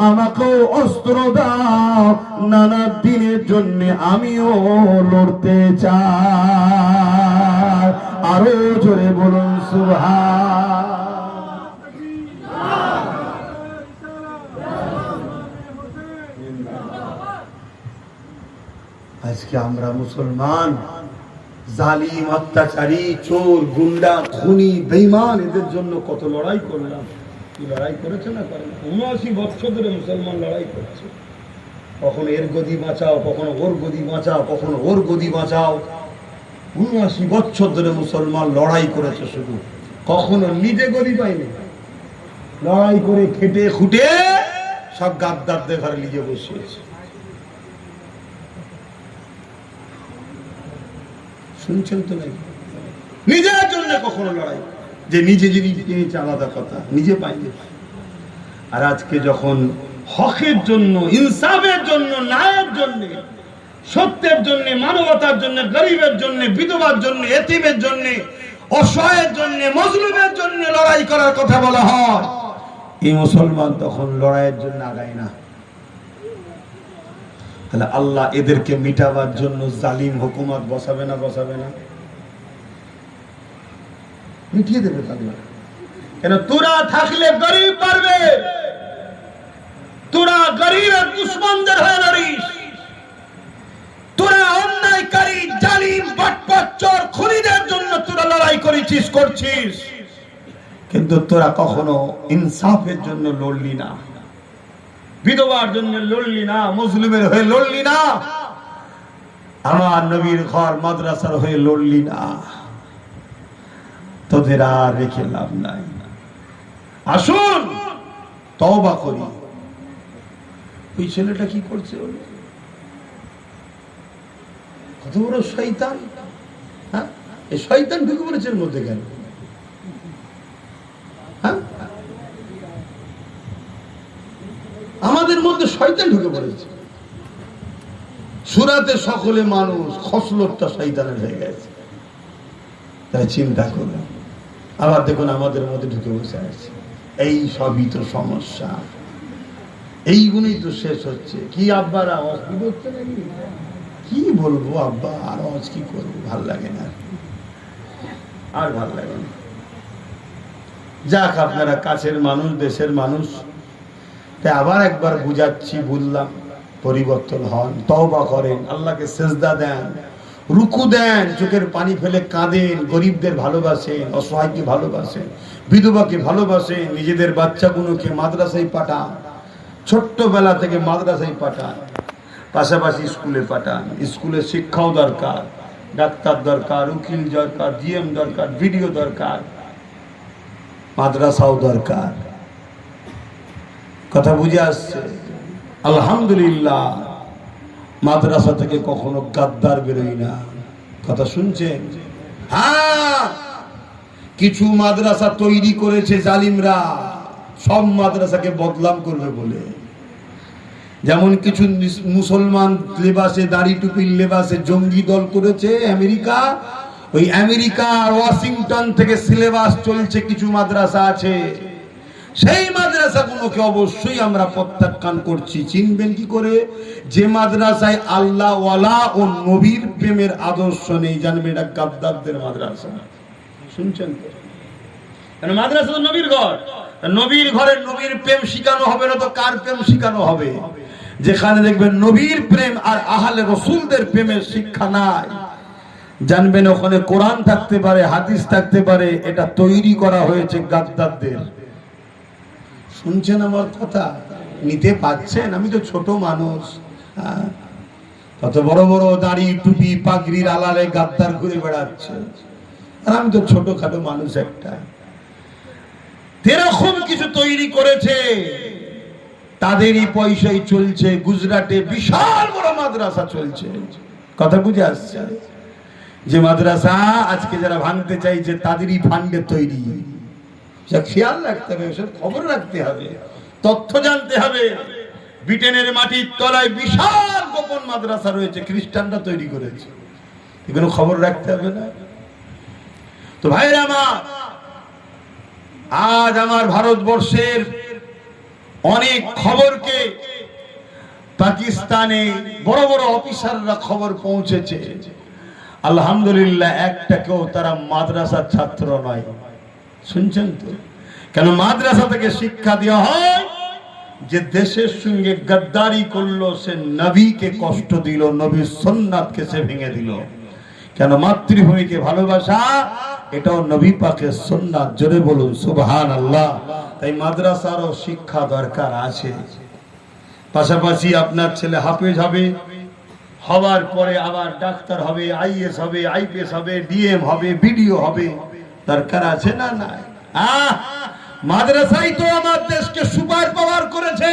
আমাকেও অস্ত্র দাও, নানা দিনের জন্য আমিও লড়তে চাই। আরো জোরে বলুন সুবহান। আজকে আমরা মুসলমান জালিম, অত্যাচারী, চোর, গুন্ডা, খুনি, বেঈমান, এদের জন্য কত লড়াই করলাম। কি লড়াই করেছে না করেন? 79 বছর ধরে মুসলমান লড়াই করছে। কখনো এর গদি বাঁচাও, কখনো ওর গদি বাঁচাও, কখনো ওর গদি বাঁচাও। 79 বছর ধরে মুসলমান লড়াই করেছে, শুধু কখনো নিজে গদি পায়নি। লড়াই করে খেটে খুটে সব গাদ্দারদের ঘরে নিজে বসিয়েছে। শুনছেন তো নাকি? নিজের জন্য কখনো লড়াই, যে নিজে যিনি পেয়েছে আলাদা কথা, নিজে পাইনি। আর আজকে যখন হকের জন্য, ইনসাফের জন্য, ন্যায়ের জন্য সত্যের জন্য, মানবতার জন্য, গরিবের জন্য, বিধবার জন্য, এতিমের জন্য, অসহায়ের জন্য, মজলুমের জন্য লড়াই করার কথা বলা হয়, এই মুসলমান তখন লড়াইয়ের জন্য আগায় না। তাহলে আল্লাহ এদেরকে মিটাবার জন্য জালিম হুকুমত বসাবে না? বসাবে না? মিটিয়ে দেবে আল্লাহ। কেন? তোরা থাকলে গরিব পারবে, তোরা গরিবের দুশ্মনদের হয়ে লড়িস, তোরা অন্যায়কারী জালিম বাটপার চোর খুনিদের জন্য তোরা লড়াই করেছিস, করছিস, কিন্তু তোরা কখনো ইনসাফের জন্য লড়লি না, বিধবার জন্য লড়লি না, মুসলিমের হয়ে লড়লি না, আমার নবীর ঘর মাদ্রাসার হয়ে লড়লি না। তোদের আর রেখে লাভ নাই। আসুন তওবা করি। ওই ছেলেটা কি করছে? কত বড় শয়তান! হ্যাঁ, এই শয়তান ঢুকে পড়েছে এর মধ্যে কেন? হ্যাঁ, আমাদের মধ্যে শয়তান ঢুকে পড়েছে। সুরাতে সকলে মানুষ, খসলতটা শয়তানের হয়ে গেছে। তাই চিন্তা করুন। আবার দেখুন আমাদের মধ্যে ঢুকে বসে আছে। এই সবই তো সমস্যা, এইগুলোই তো শেষ হচ্ছে। কি আব্বার আওয়াজ কি করছে নাকি? কি বলবো আব্বা, আর আওয়াজ কি করবো, ভাল লাগে না, আর ভাল লাগে না। যাক, আপনারা কাছের মানুষ, দেশের মানুষ, তাই আবার একবার বুঝাচ্ছি, বললাম, পরিবর্তন হন, তওবা করেন, আল্লাহকে সেজদা দেন, রুকু দেন, চোখের পানি ফেলে কাঁদেন, গরিবদের ভালোবাসেন, অসহায়কে ভালোবাসেন, বিধবাকে ভালোবাসেন, নিজেদের বাচ্চাগুলোকে মাদ্রাসায় পাঠান, ছোট্টবেলা থেকে মাদ্রাসায় পাঠান, পাশাপাশি স্কুলে পাঠান। স্কুলে শিক্ষাও দরকার, ডাক্তার দরকার, উকিল দরকার, জিএম দরকার, ভিডিও দরকার, মাদ্রাসাও দরকার। কথা বুঝে আসছে? আলহামদুলিল্লাহ, মাদ্রাসা থেকে কখনো গাদ্দার বেরোই না। কথা শুনছেন? হ্যাঁ, কিছু মাদ্রাসা তৈরি করেছে জালিমরা, সব মাদ্রাসাকে বদনাম করবে বলে। যেমন কিছু মুসলমান লেবাসে, দাড়ি টুপির লেবাসে জঙ্গি দল করেছে আমেরিকা। ওই আমেরিকা ওয়াশিংটন থেকে সিলেবাস চলছে, কিছু মাদ্রাসা আছে, সেই মাদ্রাসাগুলোকে অবশ্যই আমরা প্রত্যাখ্যান করছি। চিনবেন কি করে? যে মাদ্রাসায় আল্লাহ ওয়ালা ও নবীর প্রেমের আদর্শ নেই, জানবেন এটা গাদ্দারদের মাদ্রাসা। শুনছেন তো? কারণ মাদ্রাসা তো নবীর ঘর, নবীর ঘরে নবীর প্রেম শিখানো হবে না তো কার প্রেম শিখানো হবে? যেখানে দেখবেন নবীর প্রেম আর আহলে রসুলদের প্রেমের শিক্ষা নাই, জানবেন ওখানে কোরআন থাকতে পারে, হাদিস থাকতে পারে, এটা তৈরি করা হয়েছে গাদ্দারদের। শুনছেন আমার কথা? নিতে পারছেন? আমি তো ছোট মানুষ, কত বড় বড় দাড়ি টুপি পাগড়ির আলালে গাদ্দার ঘুরে বেড়াচ্ছে, আর আমি তো ছোটখাটো মানুষ একটা। এরকম কিছু তৈরি করেছে, তাদেরই পয়সায় চলছে। গুজরাটে বিশাল বড় মাদ্রাসা চলছে। কথা বুঝে আসছে? যে মাদ্রাসা আজকে যারা ভাঙতে চাইছে তাদেরই ফান্ডে তৈরি। খেয়াল রাখতে হবে, সব খবর রাখতে হবে, তথ্য জানতে হবে। ব্রিটেনের মাটির তলায় বিশাল গোপন মাদ্রাসা রয়েছে, খ্রিস্টানরা তৈরি করেছে, এগুলো খবর রাখতে হবে না? তো ভাইরা আমার, আজ আমার ভারতবর্ষের অনেক খবরকে পাকিস্তানে বড় বড় অফিসাররা খবর পৌঁছেছে। আলহামদুলিল্লাহ, একটাকেও তারা মাদ্রাসার ছাত্র নয়। শুনছেন তো? কেন? মাদ্রাসা থেকে শিক্ষা দেওয়া হয় যে দেশের সঙ্গে গদ্দারি করলো সে নবীকে কষ্ট দিল, নবীর সুন্নাতকে সে ভেঙে দিল। কেন? মাতৃভূমিকে ভালোবাসা, এটাও নবী পাকের সুন্নাত। জোরে বলুন সুবহানাল্লাহ। তাই মাদ্রাসারও শিক্ষা দরকার আছে। পাশাপাশি আপনার ছেলে হাফেজ হবে, হওয়ার পরে আবার ডাক্তার হবে, আইএস হবে, আইপিএস হবে, ডিএম হবে, বিডিও হবে, দরকার আছে না? নাই। মাদ্রাসাই তো আমার দেশকে সুপার পাওয়ার করেছে।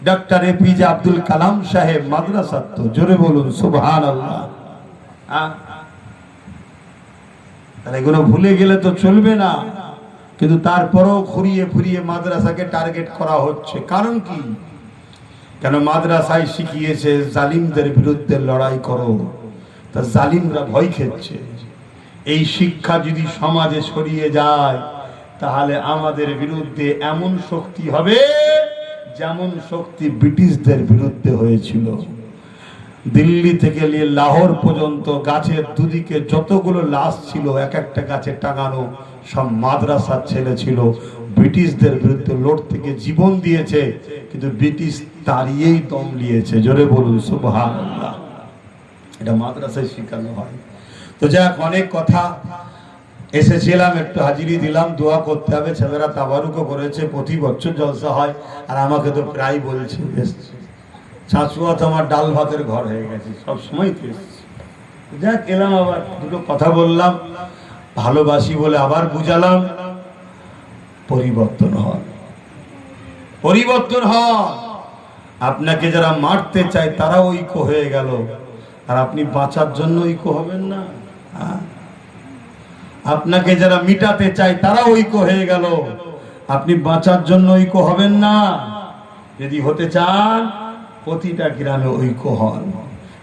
ডক্টর এপিজে আব্দুল কালাম সাহেব মাদ্রাসা তো। জোরে বলুন সুবহানাল্লাহ। তাহলে এগুলো ভুলে গেলে তো চলবে না। কিন্তু তারপরও ঘুরিয়ে ফিরিয়ে মাদ্রাসাকে টার্গেট করা হচ্ছে। কারণ কি? কেন মাদ্রাসায় শিখিয়েছে জালিমদের বিরুদ্ধে লড়াই করো, তা জালিমরা ভয় খেচ্ছে। এই শিক্ষা যদি সমাজে ছড়িয়ে যায় তাহলে আমাদের বিরুদ্ধে এমন শক্তি হবে যেমন শক্তি ব্রিটিশদের বিরুদ্ধে হয়েছিল। দিল্লি থেকে নিয়ে লাহোর পর্যন্ত গাছের দুদিকে যতগুলো লাশ ছিল এক একটা গাছে টাঙানো সব মাদ্রাসার ছেলে ছিল। ব্রিটিশদের বিরুদ্ধে লড়তে গিয়ে জীবন দিয়েছে, কিন্তু ব্রিটিশ তাড়িয়েই দম নিয়েছে। জোরে বলুন সুবহানাল্লাহ। এটা মাদ্রাসায় শেখানো হয়। তো যাক, অনেক কথা এসেছিলাম, একটু হাজিরি দিলাম। দোয়া করতে হবে, ছেলেরা তাবারুকও করেছে, প্রতি বছর জলসা হয়। আর আমাকে তো প্রায় বলছে চাচুয়া তো আমার ডাল ভাতের ঘর হয়ে গেছে, সব সময় তো এসছে। যাক, এলাম, আবার দুটো কথা বললাম, ভালোবাসি বলে আবার বুঝালাম। পরিবর্তন হন, পরিবর্তন হন। আপনাকে যারা মারতে চায় তারা ঐক্য হয়ে গেল, আর আপনি বাঁচার জন্য ঐক্য হবেন না। আপনাকে যারা মিটাতে চায় তারা ঐক্য হয়ে গেল, আপনি বাঁচার জন্য ঐক্য হবেন না। যদি হতে চান প্রতিটা গ্রামে ঐক্য হন।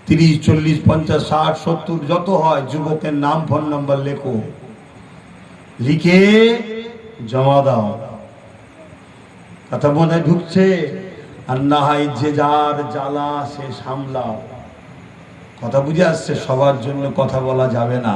30, 40, 50, 60, 70 যত হয়, যুবকের নাম ফোন নাম্বার লেখো, লিখে জমা দাও। কথা মনে ঢুকছে? আর না হয় যে যার জ্বালা সে সামলাও। কথা বুঝে আসছে? সবার জন্য কথা বলা যাবে না।